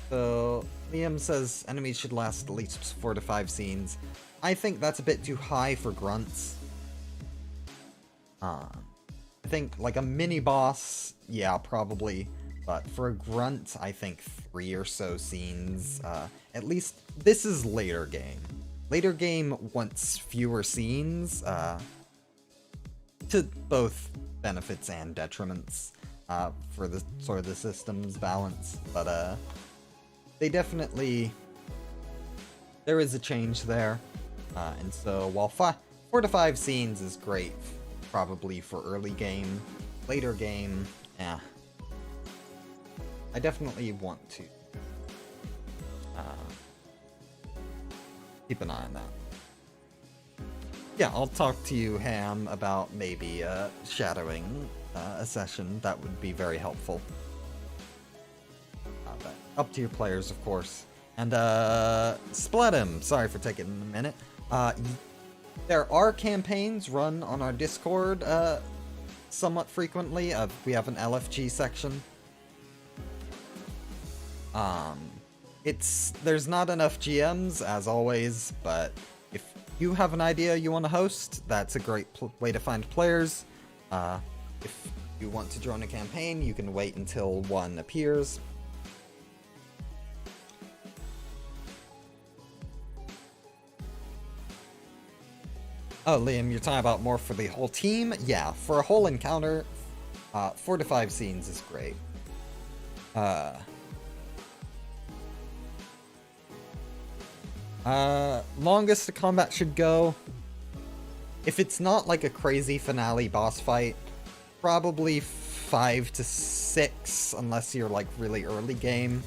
so Liam says enemies should last at least 4 to 5 scenes. I think that's a bit too high for grunts. I think, like, a mini-boss, yeah, probably, but for a grunt, I think 3 or so scenes, at least, this is later game. Later game wants fewer scenes, to both benefits and detriments, for the sort of the system's balance, but, they definitely, there is a change there, and so while 4 to 5 scenes is great, probably for early game, later game, yeah, I definitely want to keep an eye on that. Yeah, I'll talk to you, Ham, about maybe shadowing a session. That would be very helpful. But up to your players, of course. And Split him. Sorry for taking a minute. There are campaigns run on our Discord somewhat frequently. We have an LFG section. There's not enough GMs, as always, but if you have an idea you want to host, that's a great way to find players. If you want to join a campaign, you can wait until one appears. Oh, Liam, you're talking about more for the whole team? Yeah, for a whole encounter, 4 to 5 scenes is great. Longest the combat should go, if it's not like a crazy finale boss fight, probably 5 to 6, unless you're like really early game.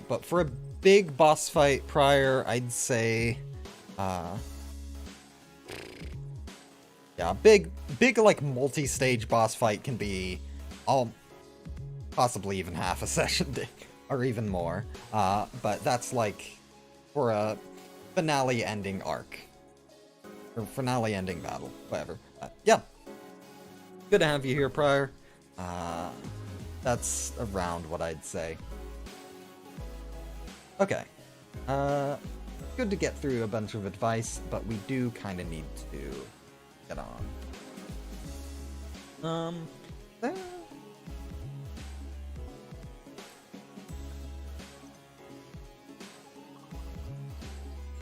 But for a big boss fight prior, I'd say, yeah, big like multi-stage boss fight can be possibly even half a session, or even more. But that's like for a finale ending arc, or finale ending battle, whatever. Yeah, good to have you here, Prior. That's around what I'd say. Okay. Good to get through a bunch of advice, but we do kind of need to get on.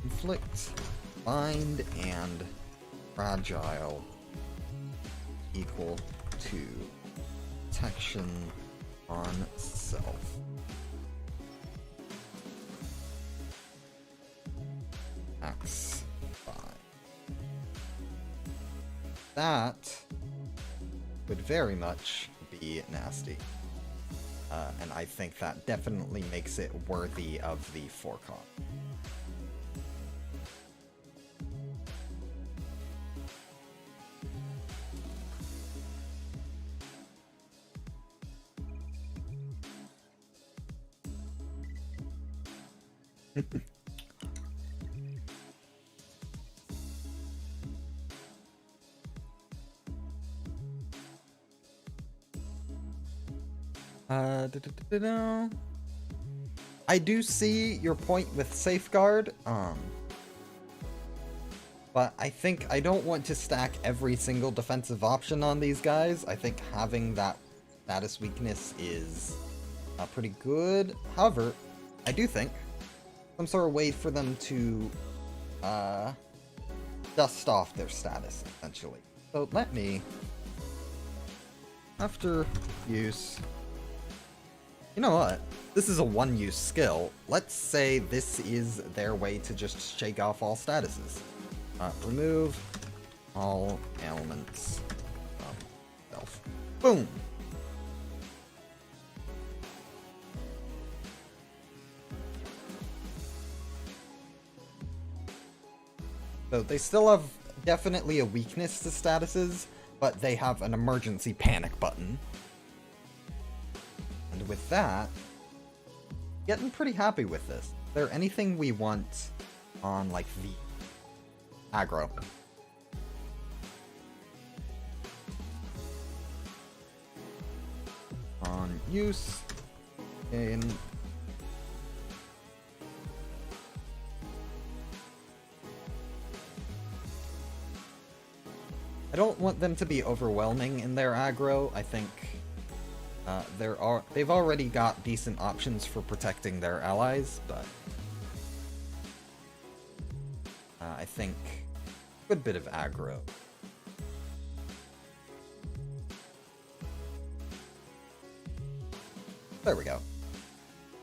Conflict, bind, and fragile equal to protection on self. X5. That would very much be nasty. And I think that definitely makes it worthy of the forecon. I do see your point with safeguard, but I think I don't want to stack every single defensive option on these guys. I think having that status weakness is pretty good. However, I do think some sort of way for them to dust off their status, essentially. So let me, after use... You know what? This is a one-use skill. Let's say this is their way to just shake off all statuses. Remove all elements of self. Boom! So they still have definitely a weakness to statuses, but they have an emergency panic button. And with that, getting pretty happy with this. Is there anything we want on, like, the aggro? On use, in... I don't want them to be overwhelming in their aggro. I think they've already got decent options for protecting their allies, but I think a good bit of aggro. There we go.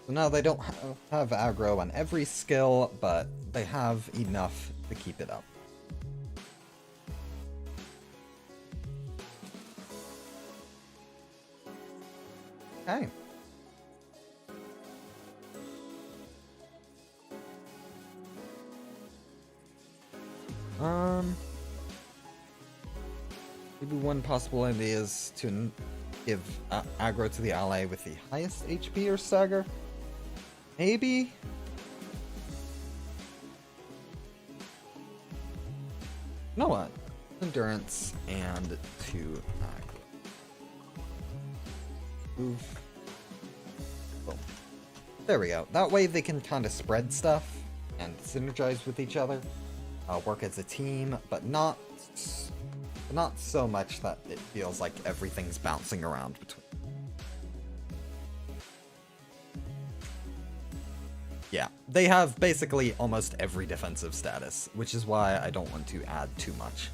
So now they don't have aggro on every skill, but they have enough to keep it up. Okay. Maybe one possible idea is to give aggro to the ally with the highest HP or stagger. Maybe? You know what? Endurance and 2 aggro. Move. Boom. There we go. That way they can kind of spread stuff and synergize with each other. Work as a team, but not so much that it feels like everything's bouncing around between. Yeah, they have basically almost every defensive status, which is why I don't want to add too much.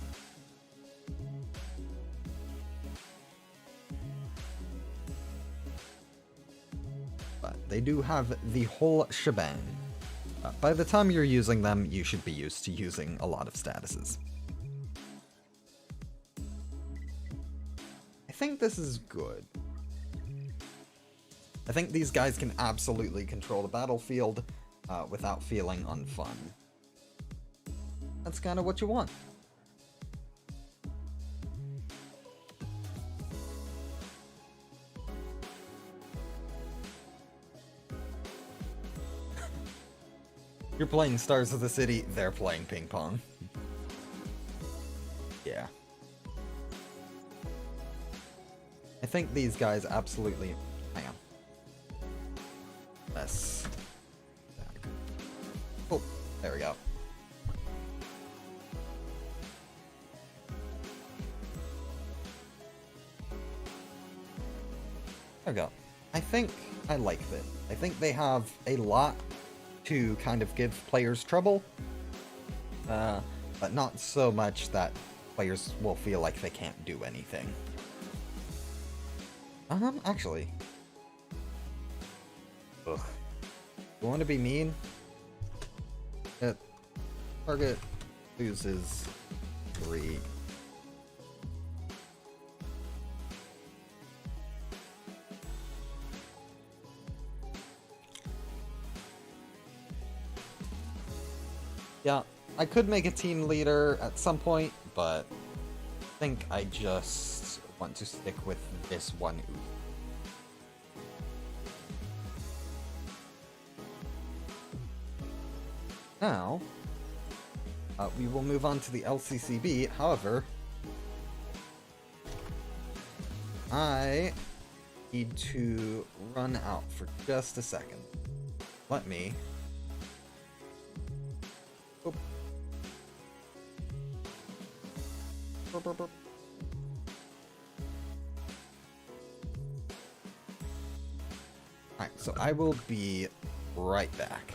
But they do have the whole shebang. By the time you're using them, you should be used to using a lot of statuses. I think this is good. I think these guys can absolutely control the battlefield without feeling unfun. That's kind of what you want. You're playing Stars of the City, they're playing ping pong. Yeah. I think these guys absolutely... Hang on. Let's... Oh, there we go. There we go. I think I like this. I think they have a lot to kind of give players trouble, but not so much that players will feel like they can't do anything. Actually. Ugh. You want to be mean? Target loses 3. Yeah, I could make a team leader at some point, but I think I just want to stick with this one Uber. Now, we will move on to the LCCB. However, I need to run out for just a second. Let me... Oop. Burp, burp, burp. Alright, so I will be right back.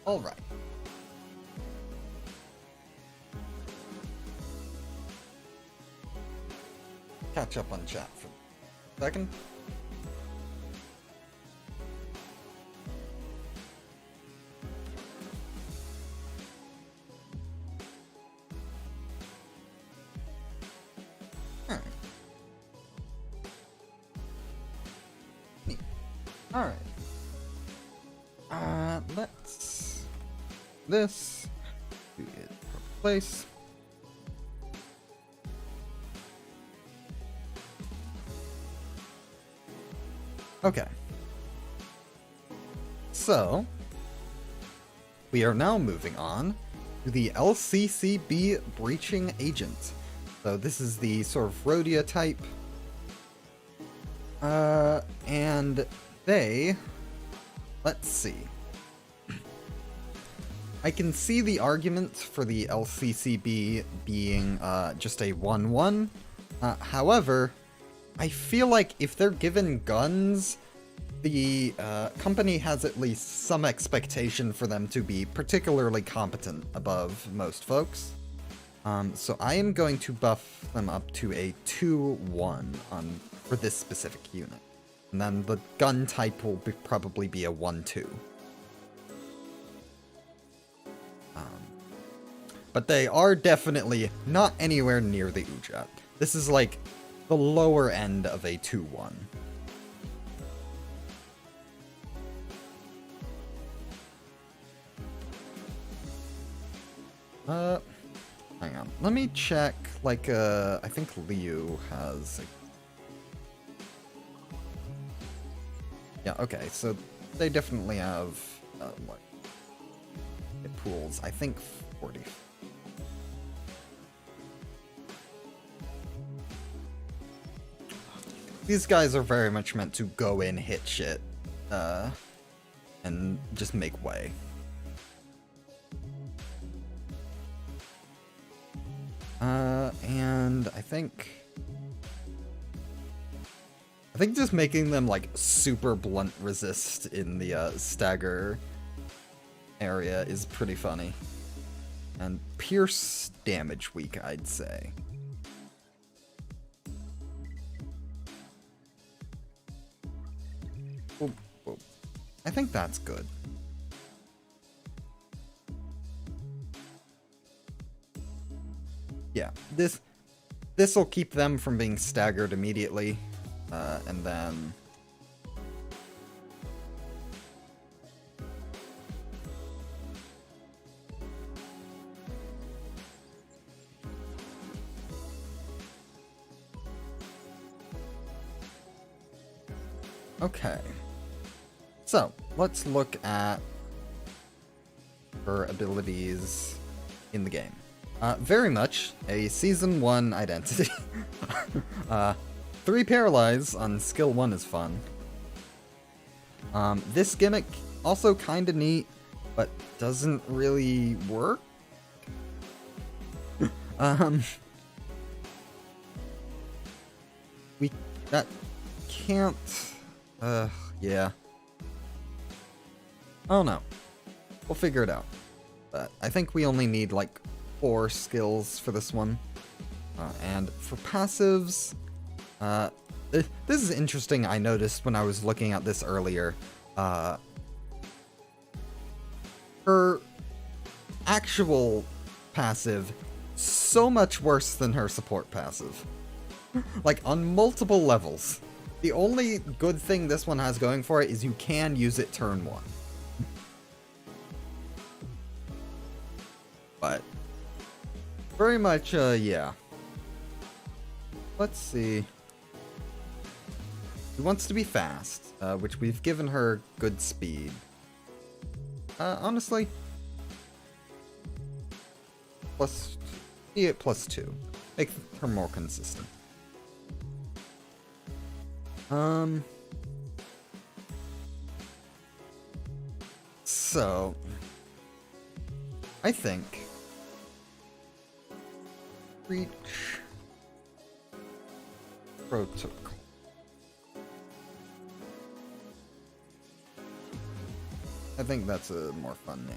Alright. Catch up on chat for a second. Alright. Neat. Alright. Let's... This... Do it replace. Okay. So, we are now moving on to the LCCB Breaching Agent. So this is the sort of Rhodia type. And they... Let's see. I can see the argument for the LCCB being just a 1-1. However, I feel like if they're given guns, the company has at least some expectation for them to be particularly competent above most folks. So I am going to buff them up to a 2-1 for this specific unit. And then the gun type will probably be a 1-2. But they are definitely not anywhere near the E.G.O. This is like the lower end of a 2-1. Hang on. Let me check, like, I think Liu has... Yeah, okay, so they definitely have, what? It pools, I think, 40. These guys are very much meant to go in, hit shit, and just make way. And I think just making them, like, super blunt resist in the, stagger area is pretty funny. And pierce damage weak, I'd say. Whoa. I think that's good. Yeah, this will keep them from being staggered immediately, and then... Okay. So, let's look at her abilities in the game. Very much a Season 1 identity. 3 Paralyze on Skill 1 is fun. This gimmick, also kinda neat, but doesn't really work. That can't... yeah. Oh no. We'll figure it out. But I think we only need, like, 4 skills for this one. And for passives, this is interesting. I noticed when I was looking at this earlier. Her actual passive, so much worse than her support passive. Like, on multiple levels. The only good thing this one has going for it is you can use it turn 1. But very much, yeah. Let's see. She wants to be fast, which we've given her good speed. Honestly, +2. Make her more consistent. So, I think reach protocol. I think that's a more fun name.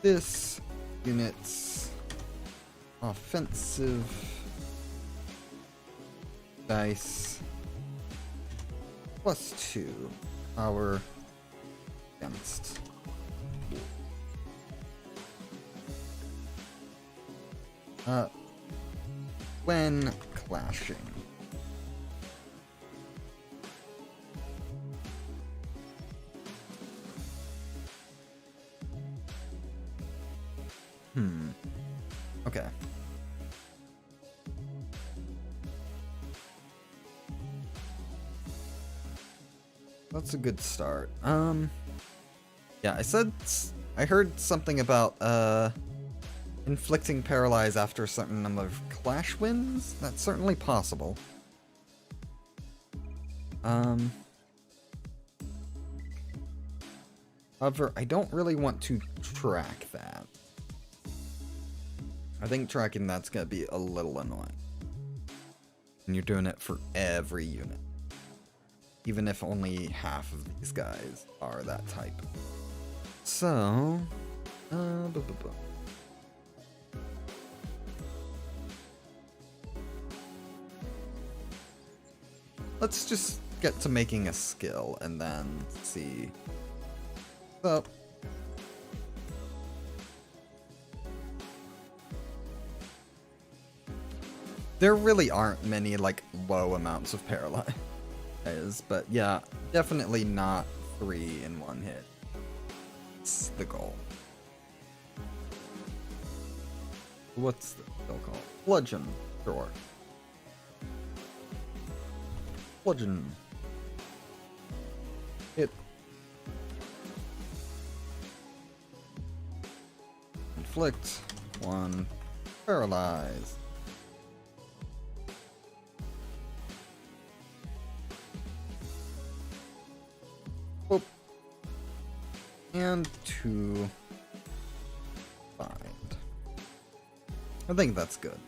This unit's offensive dice +2 power against when clashing. Okay. That's a good start. Yeah, I heard something about, inflicting paralyze after a certain number of clash wins? That's certainly possible. However, I don't really want to track that. I think tracking that's gonna be a little annoying. And you're doing it for every unit. Even if only half of these guys are that type. So, let's just get to making a skill and then see. So, there really aren't many, like, low amounts of paralyze, but yeah, definitely not 3 in one hit. It's the goal. What's the skill called? Bludgeon. Sure. Bludgeon. Hit. Inflict. 1. Paralyze. Whoop. And 2. Bind. I think that's good.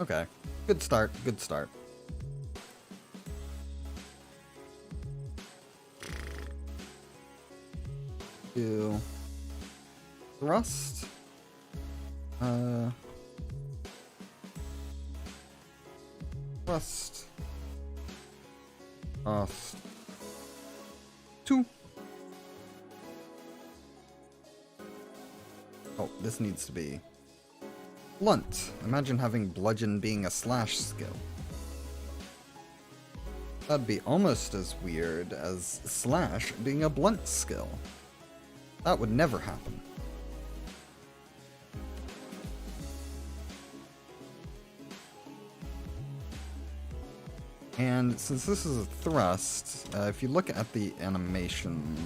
Okay. Good start. Good start. Do thrust. Thrust. Thrust. 2. Oh, this needs to be blunt. Imagine having bludgeon being a slash skill. That'd be almost as weird as slash being a blunt skill. That would never happen. And since this is a thrust, if you look at the animation...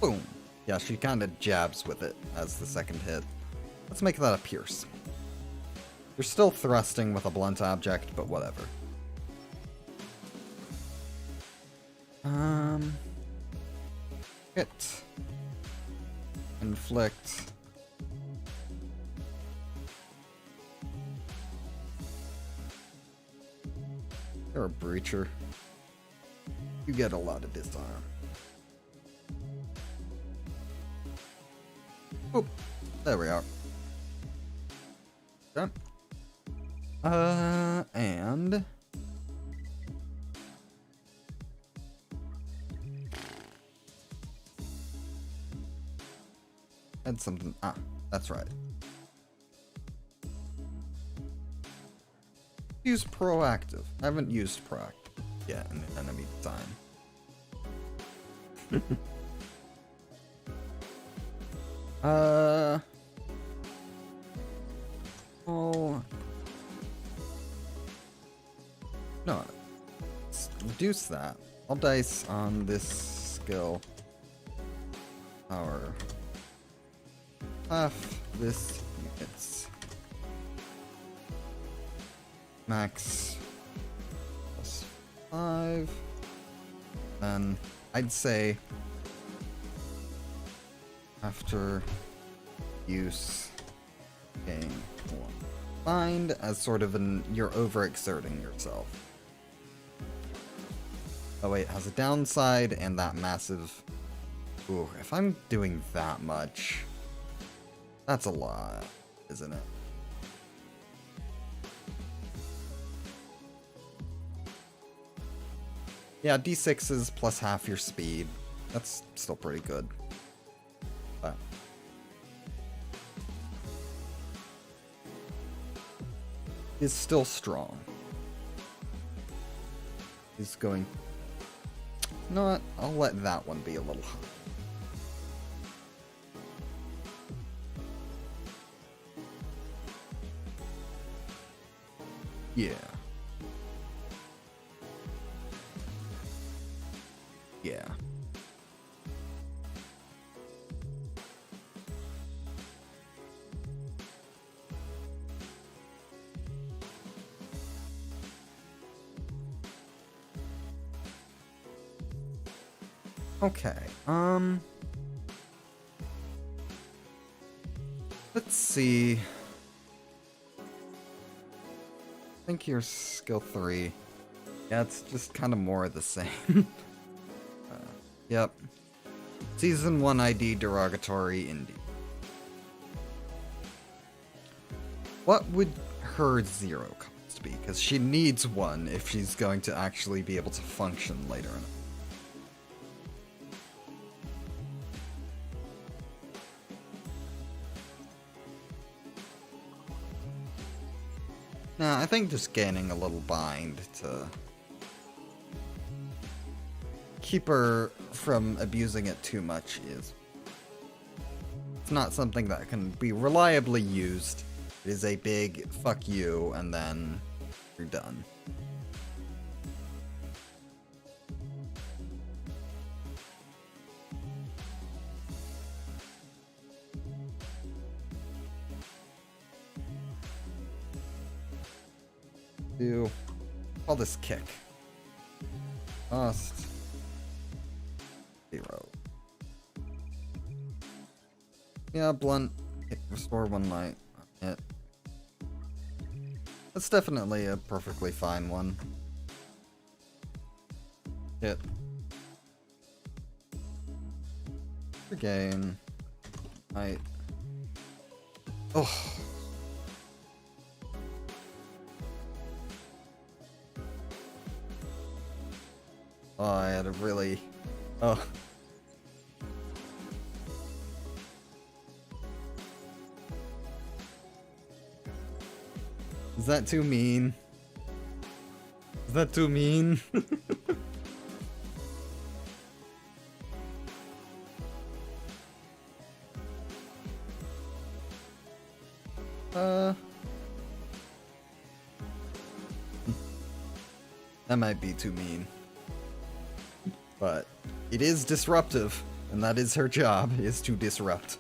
Boom! Yeah, she kind of jabs with it as the second hit. Let's make that a pierce. You're still thrusting with a blunt object, but whatever. Hit. Inflict. You're a breacher. You get a lot of disarm. Oop. There we are. Okay. And... add something. Ah, that's right. Use proactive. I haven't used proactive yet in enemy design. Oh. No. Let's reduce that. All dice on this skill. Power. Half this units. Max plus 5. Then I'd say after use gain 1. Find as sort of you're overexerting yourself. Oh wait, it has a downside and that massive... Ooh, if I'm doing that much, that's a lot, isn't it? Yeah, D6s plus half your speed. That's still pretty good. But is still strong. Is going... You know what? I'll let that one be a little high. Yeah. Yeah. Okay, let's see. I think you're skill 3. Yeah, it's just kind of more of the same. Yep. Season 1 ID derogatory indeed. What would her 0 cost be? Because she needs 1 if she's going to actually be able to function later on. Nah, I think just gaining a little bind to keep her from abusing it too much is... It's not something that can be reliably used. It is a big fuck you, and then you're done. Call this kick. Cost 0. Yeah, blunt. Restore 1 light. Hit. That's definitely a perfectly fine one. Hit. Regain. Light. Oh. Oh, I had a really... Oh. Is that too mean? Is that too mean? That might be too mean. But it is disruptive, and that is her job, is to disrupt.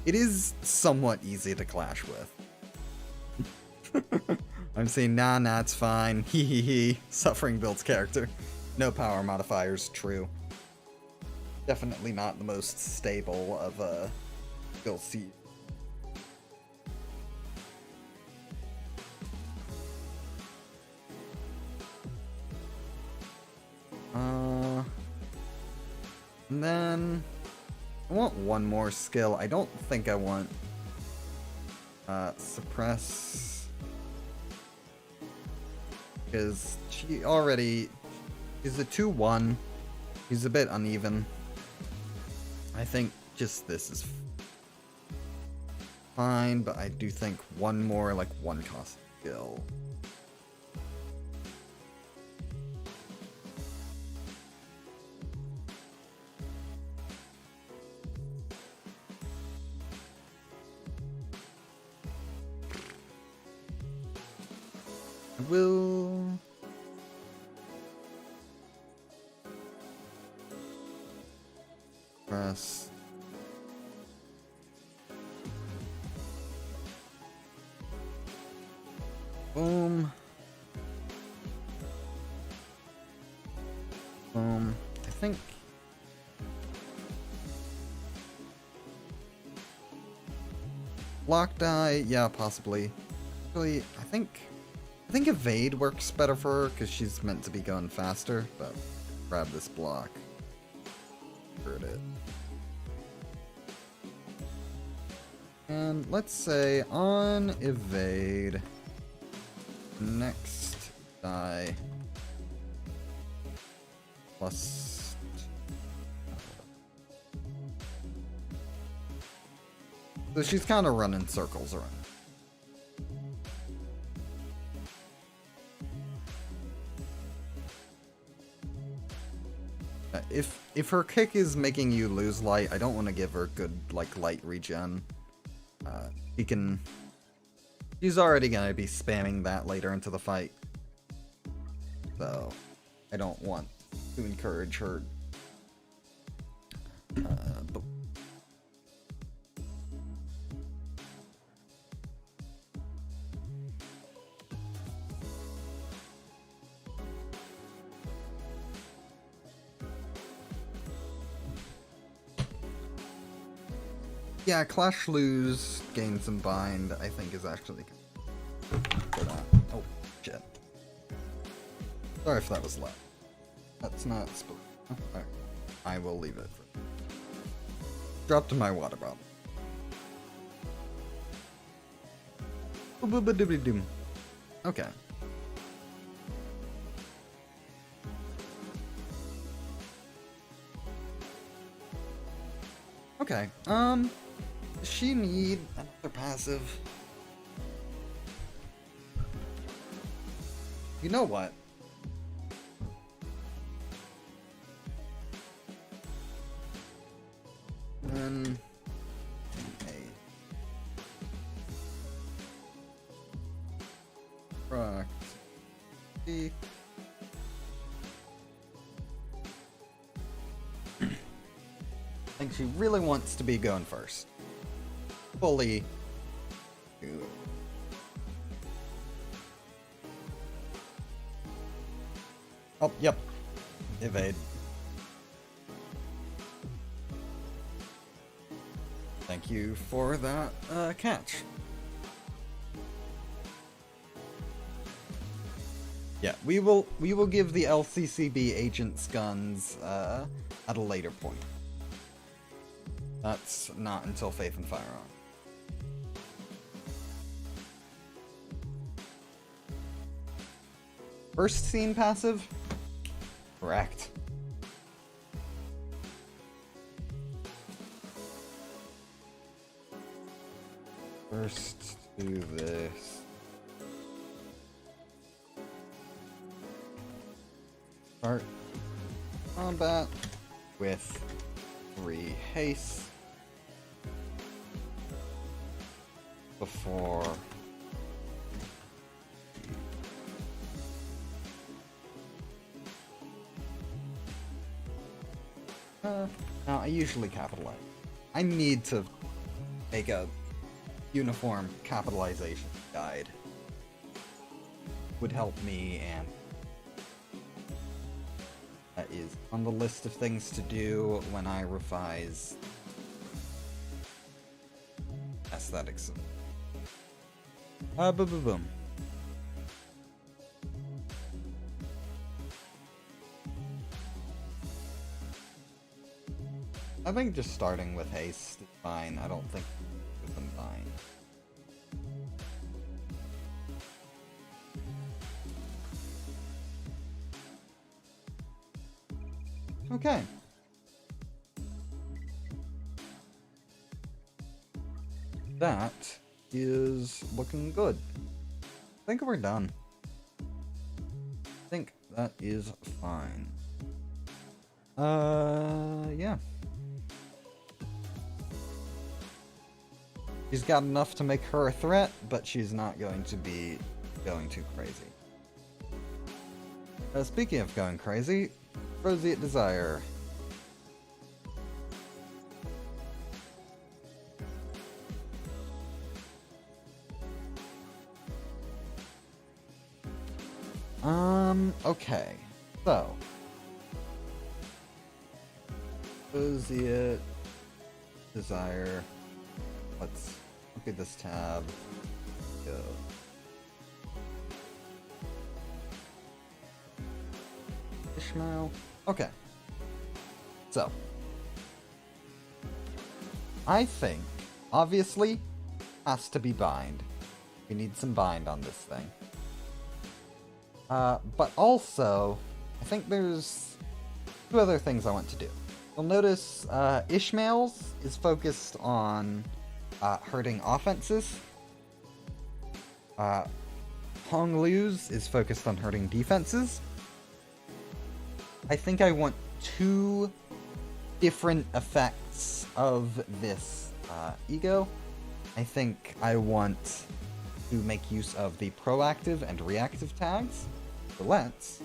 It is somewhat easy to clash with. I'm saying, nah, it's fine. Hee hee hee. Suffering builds character. No power modifiers, true. Definitely not the most stable of skill C. And then I want one more skill. I don't think I want suppress, because she's a 2-1. She's a bit uneven. I think just this is fine, but I do think one more, like, 1 cost skill. I will... press... boom. Boom. I think... block die, yeah, possibly. Actually, I think evade works better for her because she's meant to be going faster, but grab this block. Hurt it. And let's say on evade, next die plus. So she's kind of running circles around. If her kick is making you lose light, I don't want to give her good, like, light regen. She's already gonna be spamming that later into the fight. So, I don't want to encourage her. But yeah, Clash lose, gain some bind, I think is actually for that. Oh, shit. Sorry if that was loud. That's not supposed to. Oh, right. I will leave it. Dropped my water bottle. Okay. Okay, does she need another passive? You know what? Then... hey. Rock. See. I think she really wants to be going first. Fully. Oh, yep. Evade. Thank you for that catch. Yeah, we will give the LCCB agents guns at a later point. That's not until Faith and Firearm. First scene passive? Correct. First, do this. Start combat with 3 haste before now I usually capitalize. I need to make a uniform capitalization guide. Would help me, and that is on the list of things to do when I revise aesthetics. Boom. I think just starting with haste is fine. I don't think with them fine. Okay. That is looking good. I think we're done. I think that is fine. Yeah. She's got enough to make her a threat, but she's not going to be going too crazy. Speaking of going crazy, Roseate Desire. Okay. So. Roseate Desire. Let's look at this tab. Go. Ishmael. Okay. So. I think, obviously, has to be bind. We need some bind on this thing. But also, I think there's two other things I want to do. You'll notice Ishmael's is focused on hurting offenses. Hong Liu's is focused on hurting defenses. I think I want two different effects of this E.G.O. I think I want to make use of the proactive and reactive tags. So let's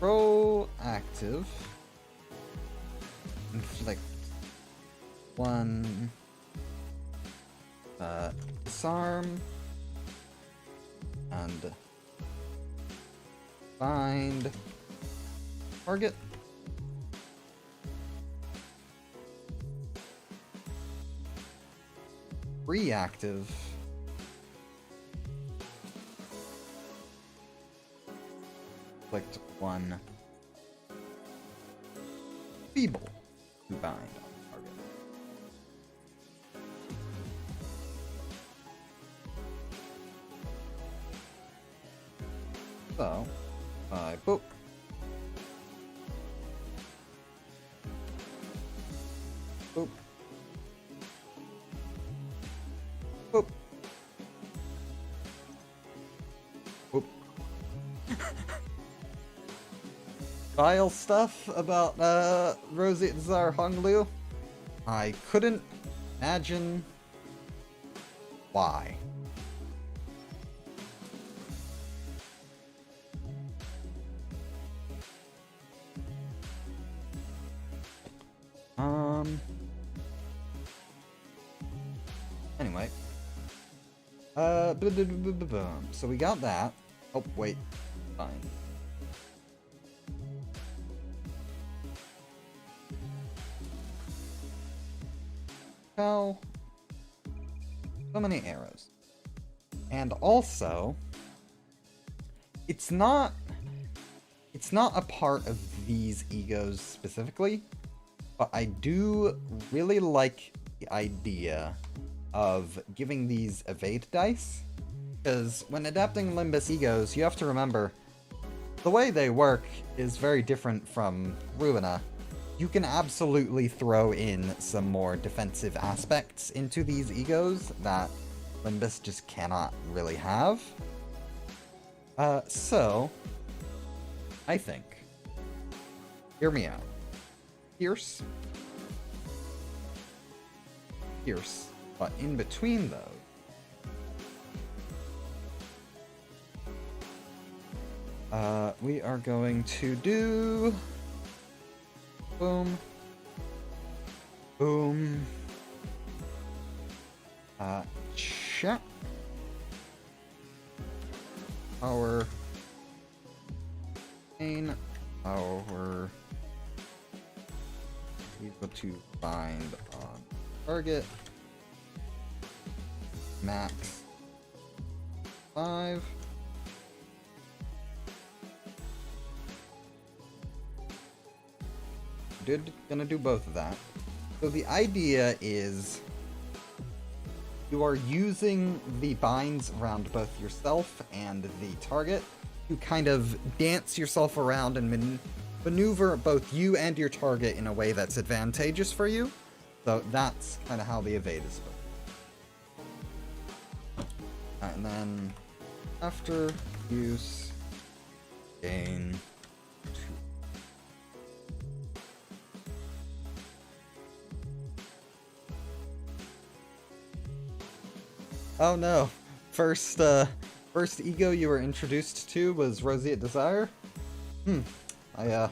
proactive inflict 1 disarm and bind target. Reactive inflict 1 feeble to bind on target. So, boop. Boop. Boop. Boop. Vile stuff about Roseate Desire Hong Liu. I couldn't imagine why. Anyway. So we got that. Oh, wait. Fine. So many arrows. And also, it's not a part of these E.G.Os specifically, but I do really like the idea of giving these evade dice, because when adapting Limbus E.G.Os, you have to remember, the way they work is very different from Ruina. You can absolutely throw in some more defensive aspects into these E.G.Os that Limbus just cannot really have. So, I think, hear me out. Pierce. But in between those, we are going to do boom, boom, check our main, our equal to bind on target, max 5. Gonna do both of that. So the idea is you are using the binds around both yourself and the target to kind of dance yourself around and maneuver both you and your target in a way that's advantageous for you. So that's kind of how the evade is supposed to be. And then after use, gain 2. Oh no! First First E.G.O you were introduced to was Roseate Desire? I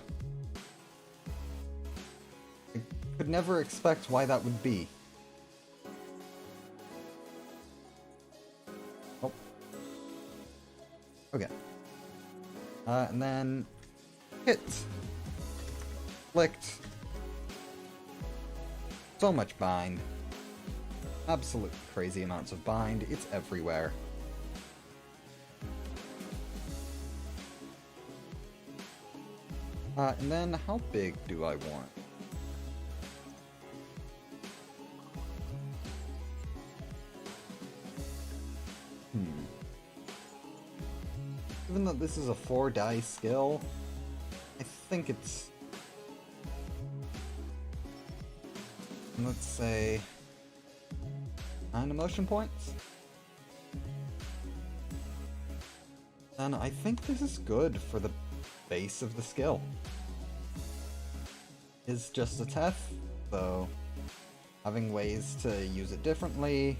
could never expect why that would be. Oh. Okay. And then hit. Flicked. So much bind. Absolute crazy amounts of bind. It's everywhere. And then how big do I want? Given that this is a 4-die skill, I think it's... let's say... 9 emotion points? And I think this is good for the base of the skill. Is just a TEF, so having ways to use it differently,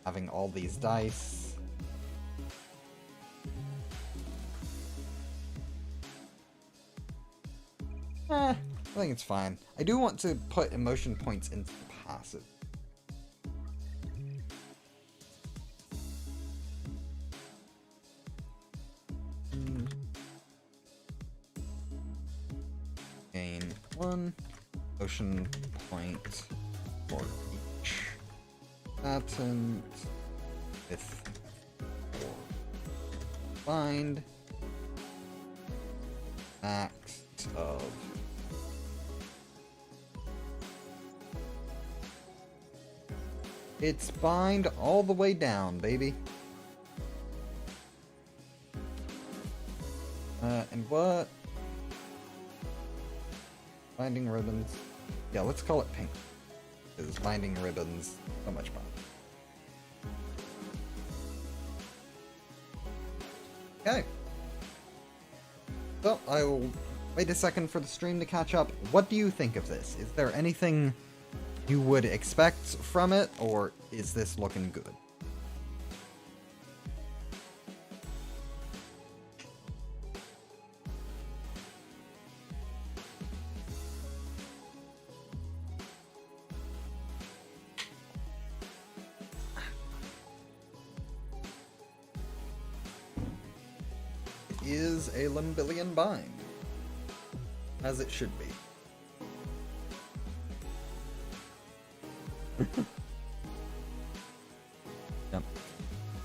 having all these dice. I think it's fine. I do want to put emotion points into the passive. Gain 1 emotion point for each patent with 4 bind. Max of it's bind all the way down, baby. And what? Binding ribbons. Yeah, let's call it pink. Because binding ribbons, so much fun. Okay. So, I will wait a second for the stream to catch up. What do you think of this? Is there anything you would expect from it, or is this looking good? It is a Limbillion bind, as it should be. Yep.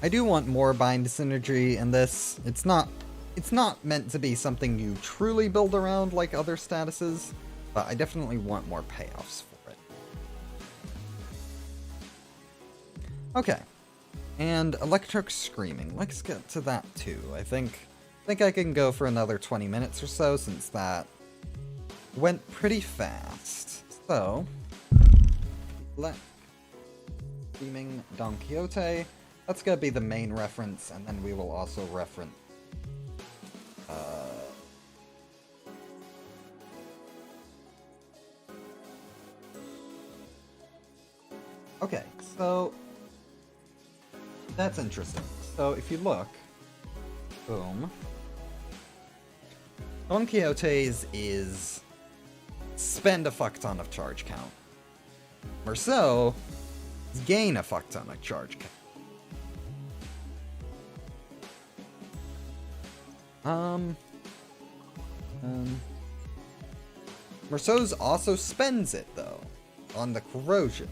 I do want more bind synergy in this. It's not meant to be something you truly build around like other statuses, but I definitely want more payoffs for it. Okay. And Electric Screaming. Let's get to that too. I think I can go for another 20 minutes or so, since that went pretty fast. So, Screaming Don Quixote. That's gonna be the main reference, and then we will also reference okay, so that's interesting. So if you look, boom, Don Quixote's is spend a fuck ton of charge count. Merceau is gain a fuck ton of charge count. Merceau's also spends it though on the corrosion.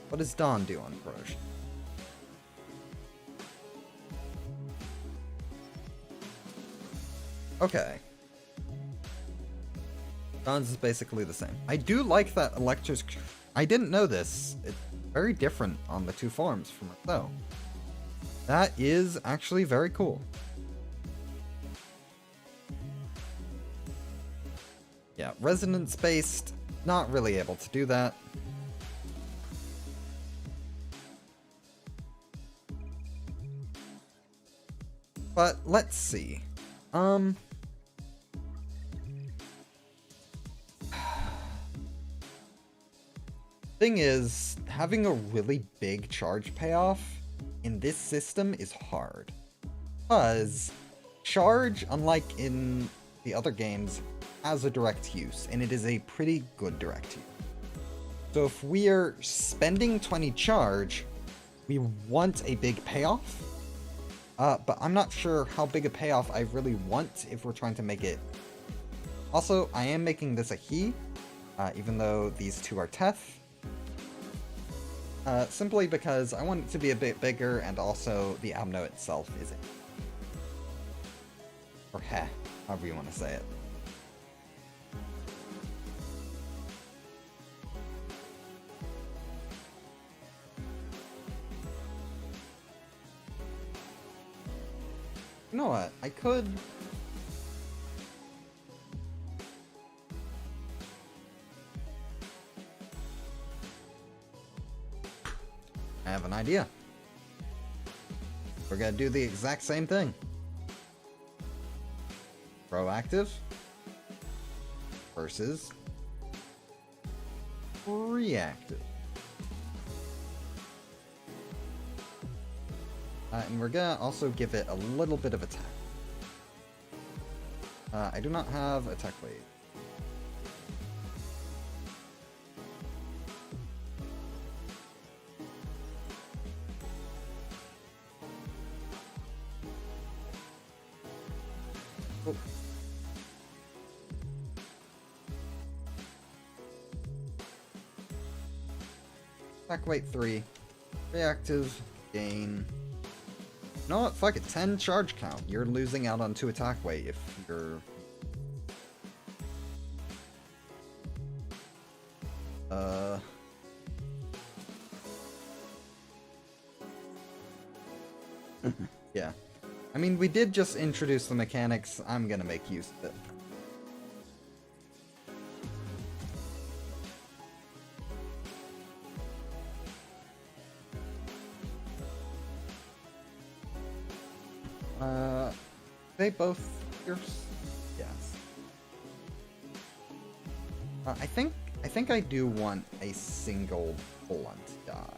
What does Dawn do on corrosion? Okay. Dawn's is basically the same. I do like that Electra's... I didn't know this. It's very different on the two forms from Merceau. That is actually very cool. Yeah, resonance-based, not really able to do that. But let's see. Thing is, having a really big charge payoff in this system is hard. because charge, unlike in the other games, has a direct use, and it is a pretty good direct use. So if we are spending 20 charge, we want a big payoff, but I'm not sure how big a payoff I really want if we're trying to make it. Also, I am making this a he, even though these two are Teth. Simply because I want it to be a bit bigger, and also the amno itself isn't. Or heh, however you want to say it. You know what? I could... I have an idea. We're gonna do the exact same thing. Proactive versus reactive. And we're gonna also give it a little bit of attack. I do not have attack weight. Oh. Attack weight 3. Reactive gain. You know what? Fuck it. 10 charge count. You're losing out on 2 attack weight if you're... Yeah. I mean, we did just introduce the mechanics. I'm gonna make use of it. They both pierce? Yes. I think I do want a single blunt die.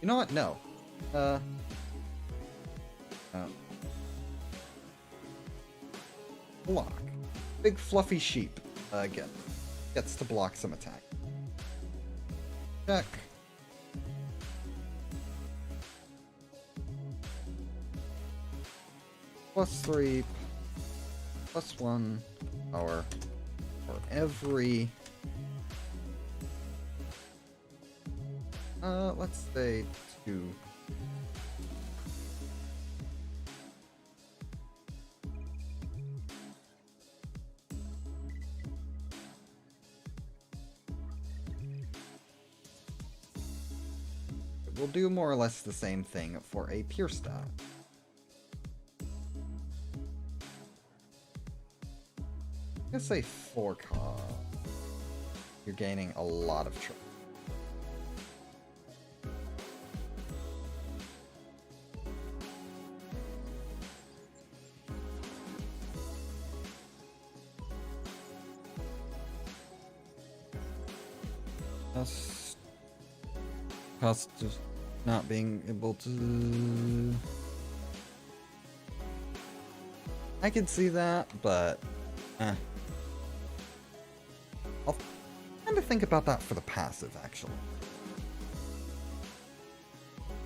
You know what? No. Block. Big fluffy sheep. Again. Gets to block some attack. Check. +3, +1 power for every... let's say 2. We'll do more or less the same thing for a Pierce die. I'm gonna say 4 cost. You're gaining a lot of trouble. Cost of not being able to... I can see that, but... I'll kind of think about that for the passive, actually.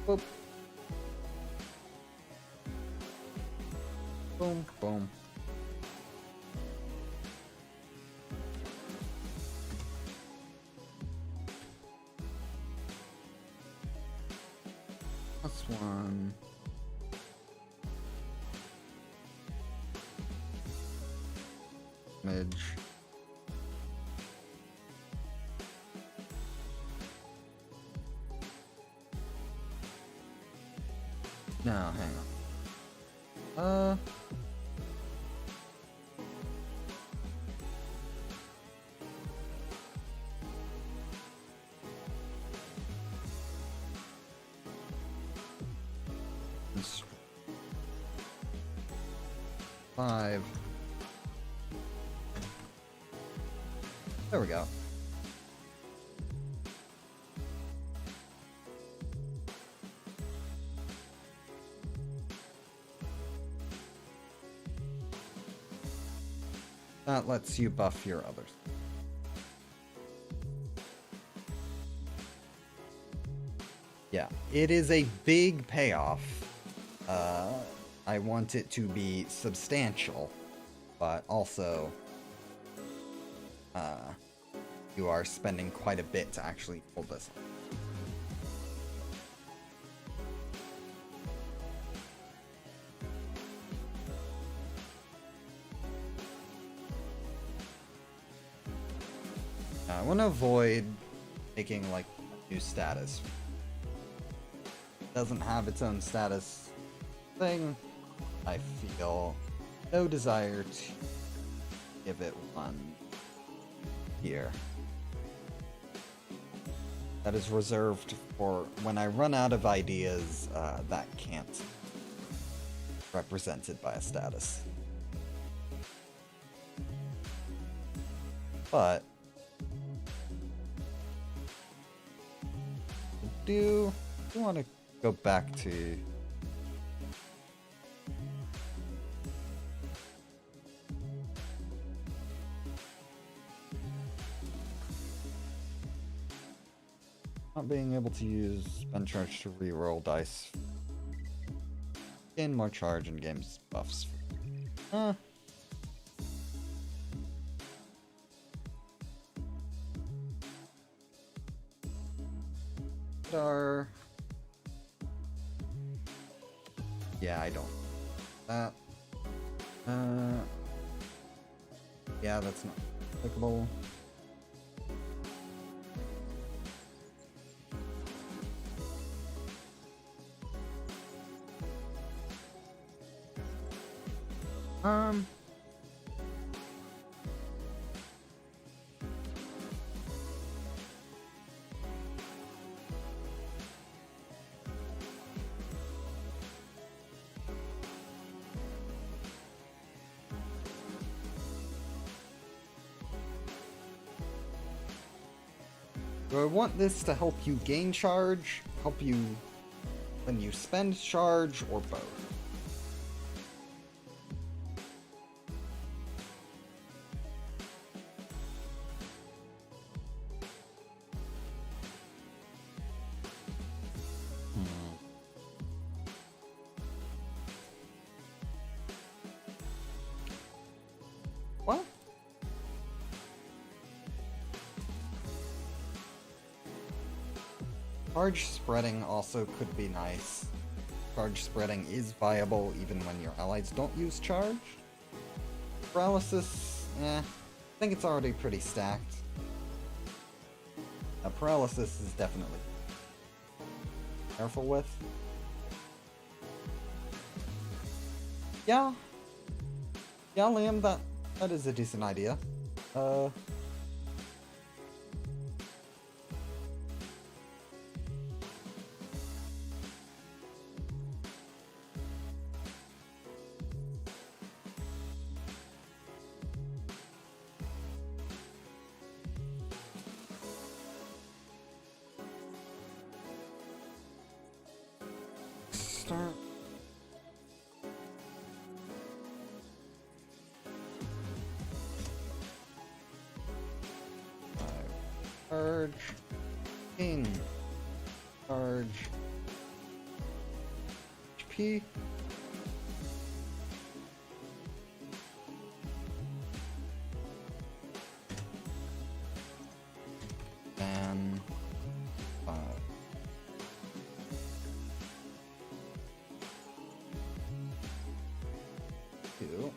Boop. Boom, boom. +1. Damage. No, hang on. This 5. There we go. That lets you buff your others. Yeah, it is a big payoff. I want it to be substantial, but also, you are spending quite a bit to actually pull this off. I want to avoid taking, like, a new status. It doesn't have its own status thing. I feel no desire to give it one here. That is reserved for when I run out of ideas that can't be represented by a status. But I do want to go back to not being able to use spend charge to reroll dice. Gain more charge and games buffs. What are... Yeah, I don't. That. Yeah, that's not applicable. Do I want this to help you gain charge, help you when you spend charge, or both? What? Charge spreading also could be nice. Charge spreading is viable even when your allies don't use charge. Paralysis, I think it's already pretty stacked. Paralysis is definitely careful with. Yeah, Liam, that is a decent idea. Start. Charge. King. Charge. HP. And 5. Two.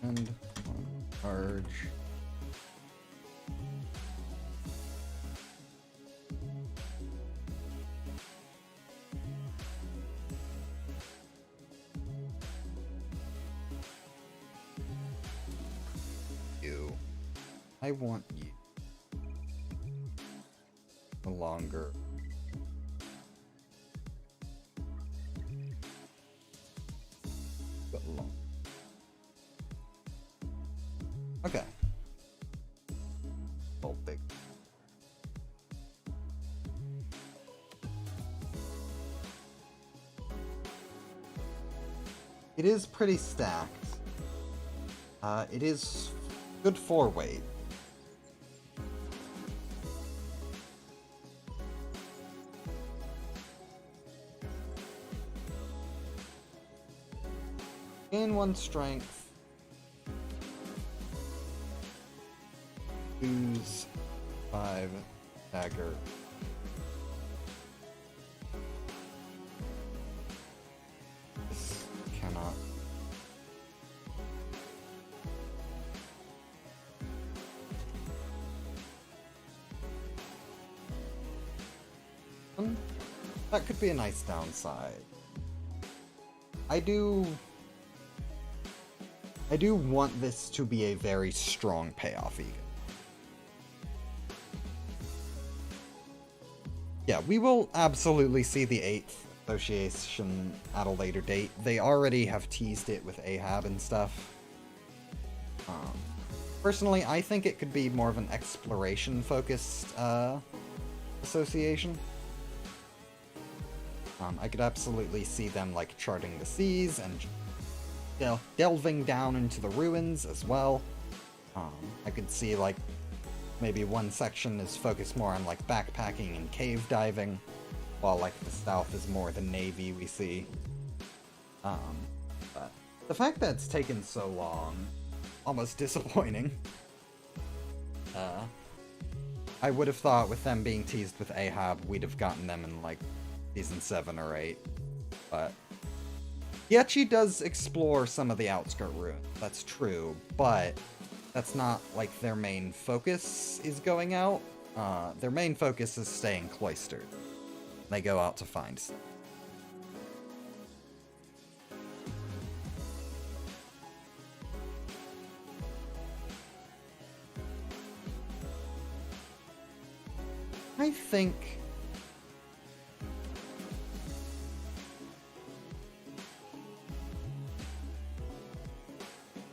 And charge. You. I want you. No longer. But long. Okay. Oh, big. It is pretty stacked. It is good 4-weight. Gain 1 strength. Lose 5 dagger. This cannot. That could be a nice downside. I do want this to be a very strong payoff, E.G.O. Yeah, we will absolutely see the 8th association at a later date. They already have teased it with Ahab and stuff. Personally, I think it could be more of an exploration-focused association. I could absolutely see them, like, charting the seas and delving down into the ruins as well. I could see, like, maybe one section is focused more on, like, backpacking and cave diving, while, like, the south is more the navy we see. But the fact that it's taken so long, almost disappointing. I would have thought with them being teased with Ahab, we'd have gotten them in, like, Season 7 or 8, but E.G.O does explore some of the outskirt ruins, that's true, but that's not, like, their main focus is going out. Their main focus is staying cloistered. They go out to find stuff. I think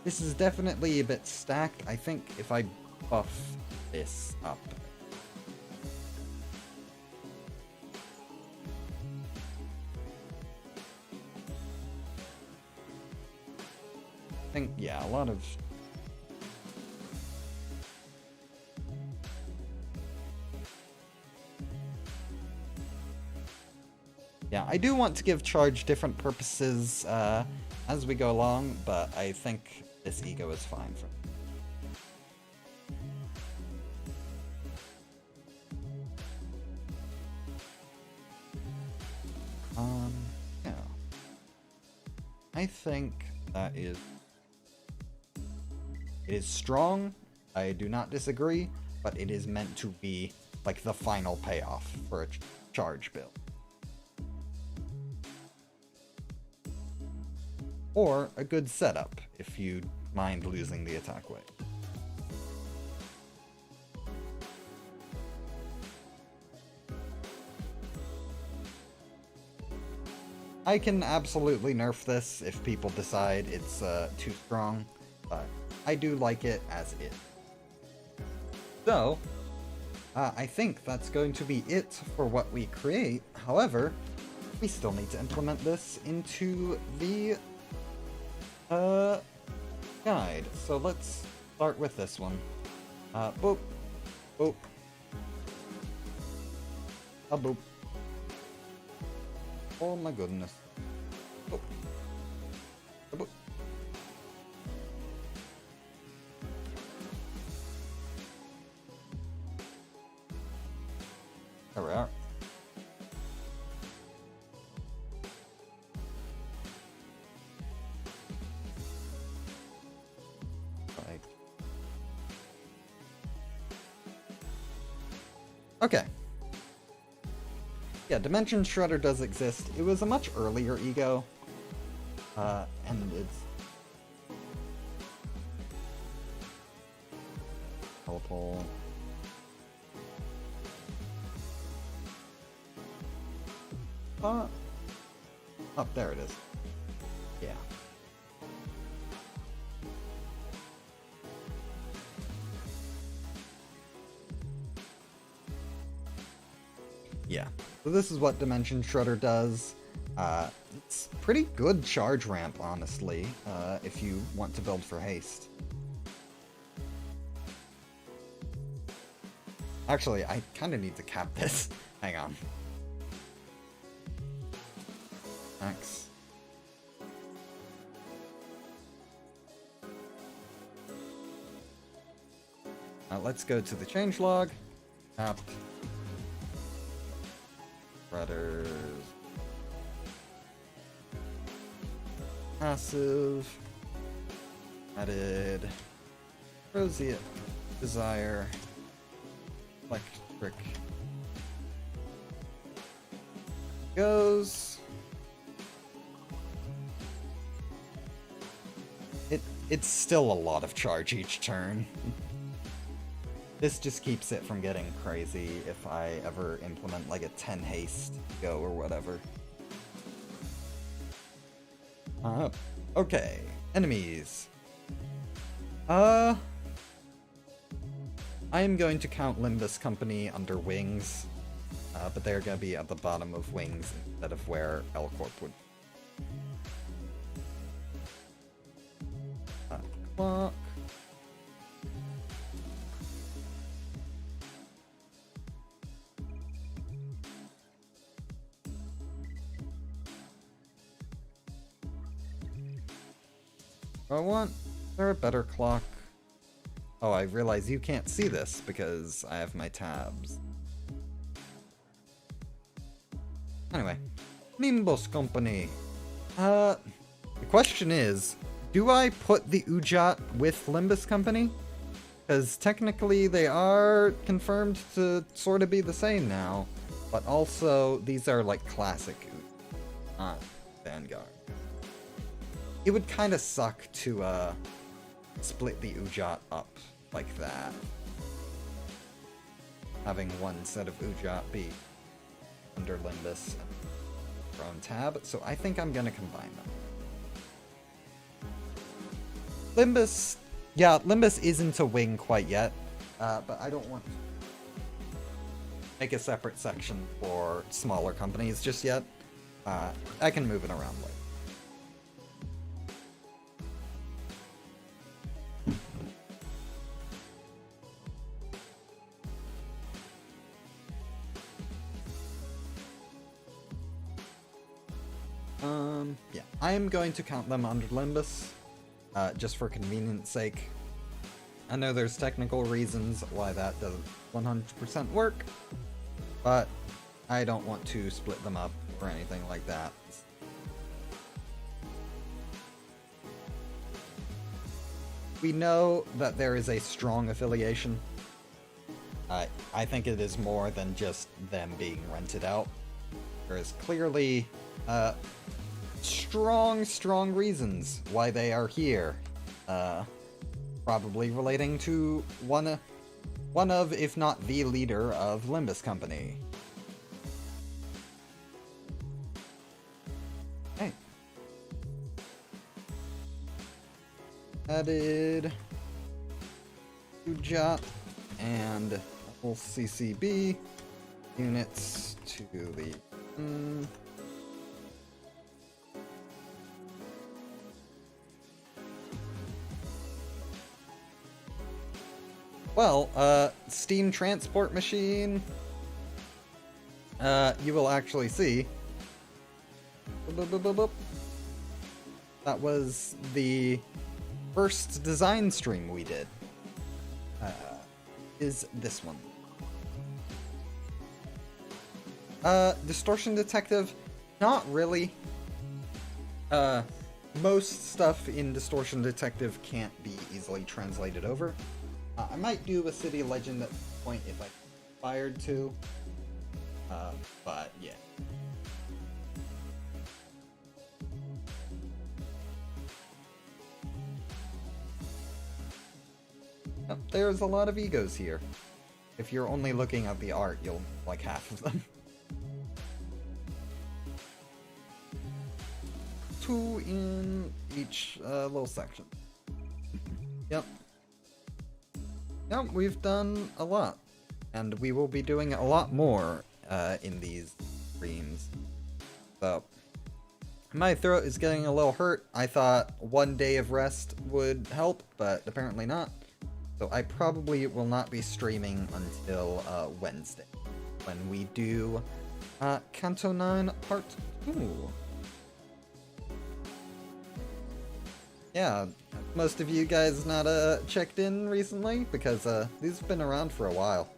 this is definitely a bit stacked. I think if I buff this up. I think, yeah, a lot of... Yeah, I do want to give charge different purposes as we go along, but I think this E.G.O is fine for me. Yeah. I think that is... It is strong, I do not disagree, but it is meant to be, like, the final payoff for a charge build. Or a good setup, if you mind losing the attack weight. I can absolutely nerf this if people decide it's too strong, but I do like it as is. So, I think that's going to be it for what we create. However, we still need to implement this into the guide. So let's start with this one. Boop. Boop. A boop. Oh my goodness. Boop. A boop. There we are. Okay. Yeah, Dimension Shredder does exist. It was a much earlier E.G.O. And it's... Teleport. Oh, there it is. Yeah. Yeah. So this is what Dimension Shredder does. It's pretty good charge ramp, honestly, if you want to build for haste. Actually, I kind of need to cap this. Hang on. X. Let's go to the changelog. Cap. Spreaders. Passive. Added. Roseate. Desire. Electric. Goes. It's still a lot of charge each turn. This just keeps it from getting crazy if I ever implement like a 10 haste go or whatever. Okay. Enemies. I am going to count Limbus Company under wings, but they're going to be at the bottom of wings instead of where L-Corp would. Clock. I want there a better clock. Oh, I realize you can't see this because I have my tabs. Anyway, Nimbus Company. The question is, do I put the Ujat with Limbus Company? Because technically they are confirmed to sort of be the same now, but also these are like classic Ujat, not Vanguard. It would kind of suck to split the Ujat up like that. Having one set of Ujat be under Limbus and their own tab, so I think I'm gonna combine them. Limbus, yeah, Limbus isn't a wing quite yet, but I don't want to make a separate section for smaller companies just yet. I can move it around later. Yeah, I am going to count them under Limbus, just for convenience sake. I know there's technical reasons why that doesn't 100% work, but I don't want to split them up or anything like that. We know that there is a strong affiliation. I think it is more than just them being rented out. There is clearly strong reasons why they are here. Probably relating to one of, if not the leader of Limbus Company. Hey. Added Ujat and CCB units to the steam transport machine, you will actually see that was the first design stream we did, is this one. Distortion Detective, not really. Most stuff in Distortion Detective can't be easily translated over. I might do a city legend at this point if I'm inspired to, but yeah. Oh, there's a lot of E.G.Os here. If you're only looking at the art, you'll like half of them. 2 in each little section. Yep. Yep, we've done a lot. And we will be doing a lot more in these streams. So, My throat is getting a little hurt. I thought 1 day of rest would help, but apparently not. So I probably will not be streaming until Wednesday, when we do Kanto 9 Part 2. Yeah, most of you guys not checked in recently, because these have been around for a while.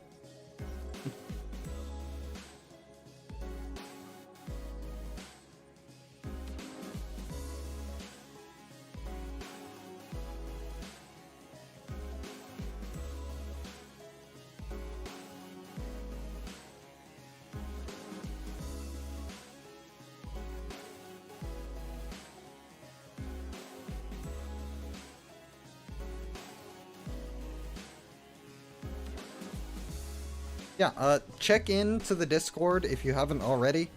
Yeah, check in to the Discord if you haven't already,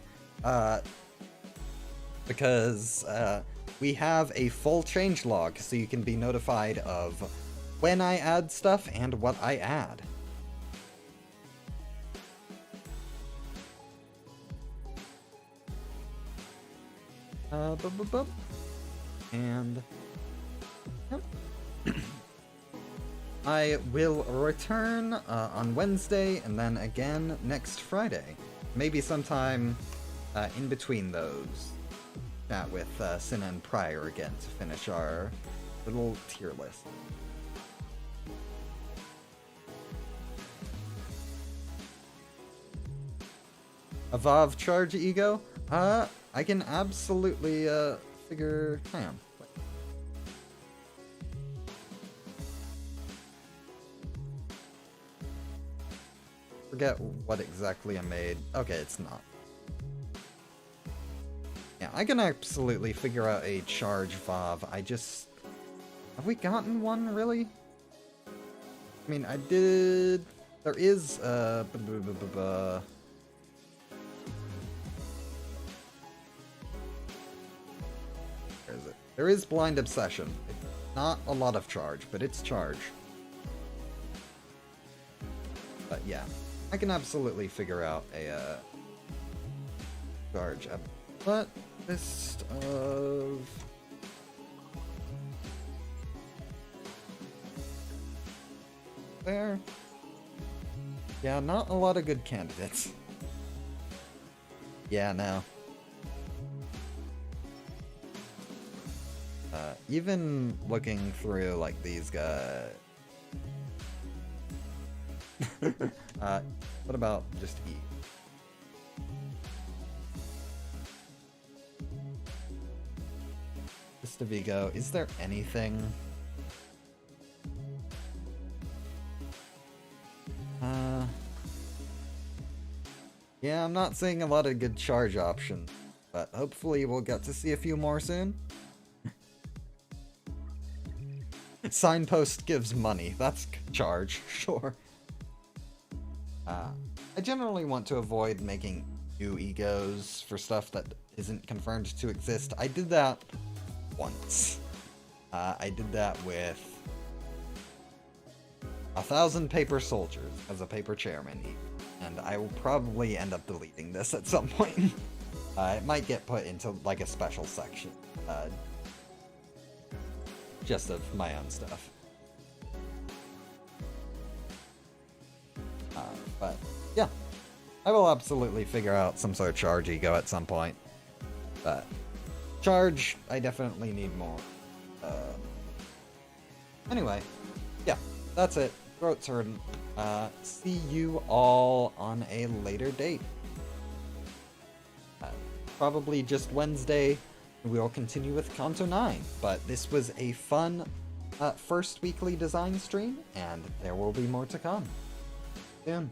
because we have a full changelog, so you can be notified of when I add stuff and what I add. And yep. I will return on Wednesday, and then again next Friday. Maybe sometime in between those. Chat with Cinna and Pryor again to finish our little tier list. Evolve charge E.G.O? I can absolutely figure... Hang on. Forget what exactly I made. Okay, it's not. Yeah, I can absolutely figure out a charge VOV. I just... Have we gotten one, really? I mean, I did... There is, Where is it? There is Blind Obsession. It's not a lot of charge, but it's charge. But yeah. I can absolutely figure out a charge. But list of there. Yeah, not a lot of good candidates. Yeah, no. Even looking through like these guys. What about just E? List of E.G.O. Is there anything? Yeah, I'm not seeing a lot of good charge options, but hopefully we'll get to see a few more soon. Signpost gives money. That's charge, sure. I generally want to avoid making new E.G.Os for stuff that isn't confirmed to exist. I did that once. I did that with 1,000 paper soldiers as a paper chairman, and I will probably end up deleting this at some point. It might get put into like a special section, just of my own stuff. But yeah, I will absolutely figure out some sort of charge E.G.O at some point. But charge, I definitely need more. Anyway, yeah, that's it. Throat's hurting. See you all on a later date. Probably just Wednesday. We'll continue with Kanto 9. But this was a fun first weekly design stream, and there will be more to come soon.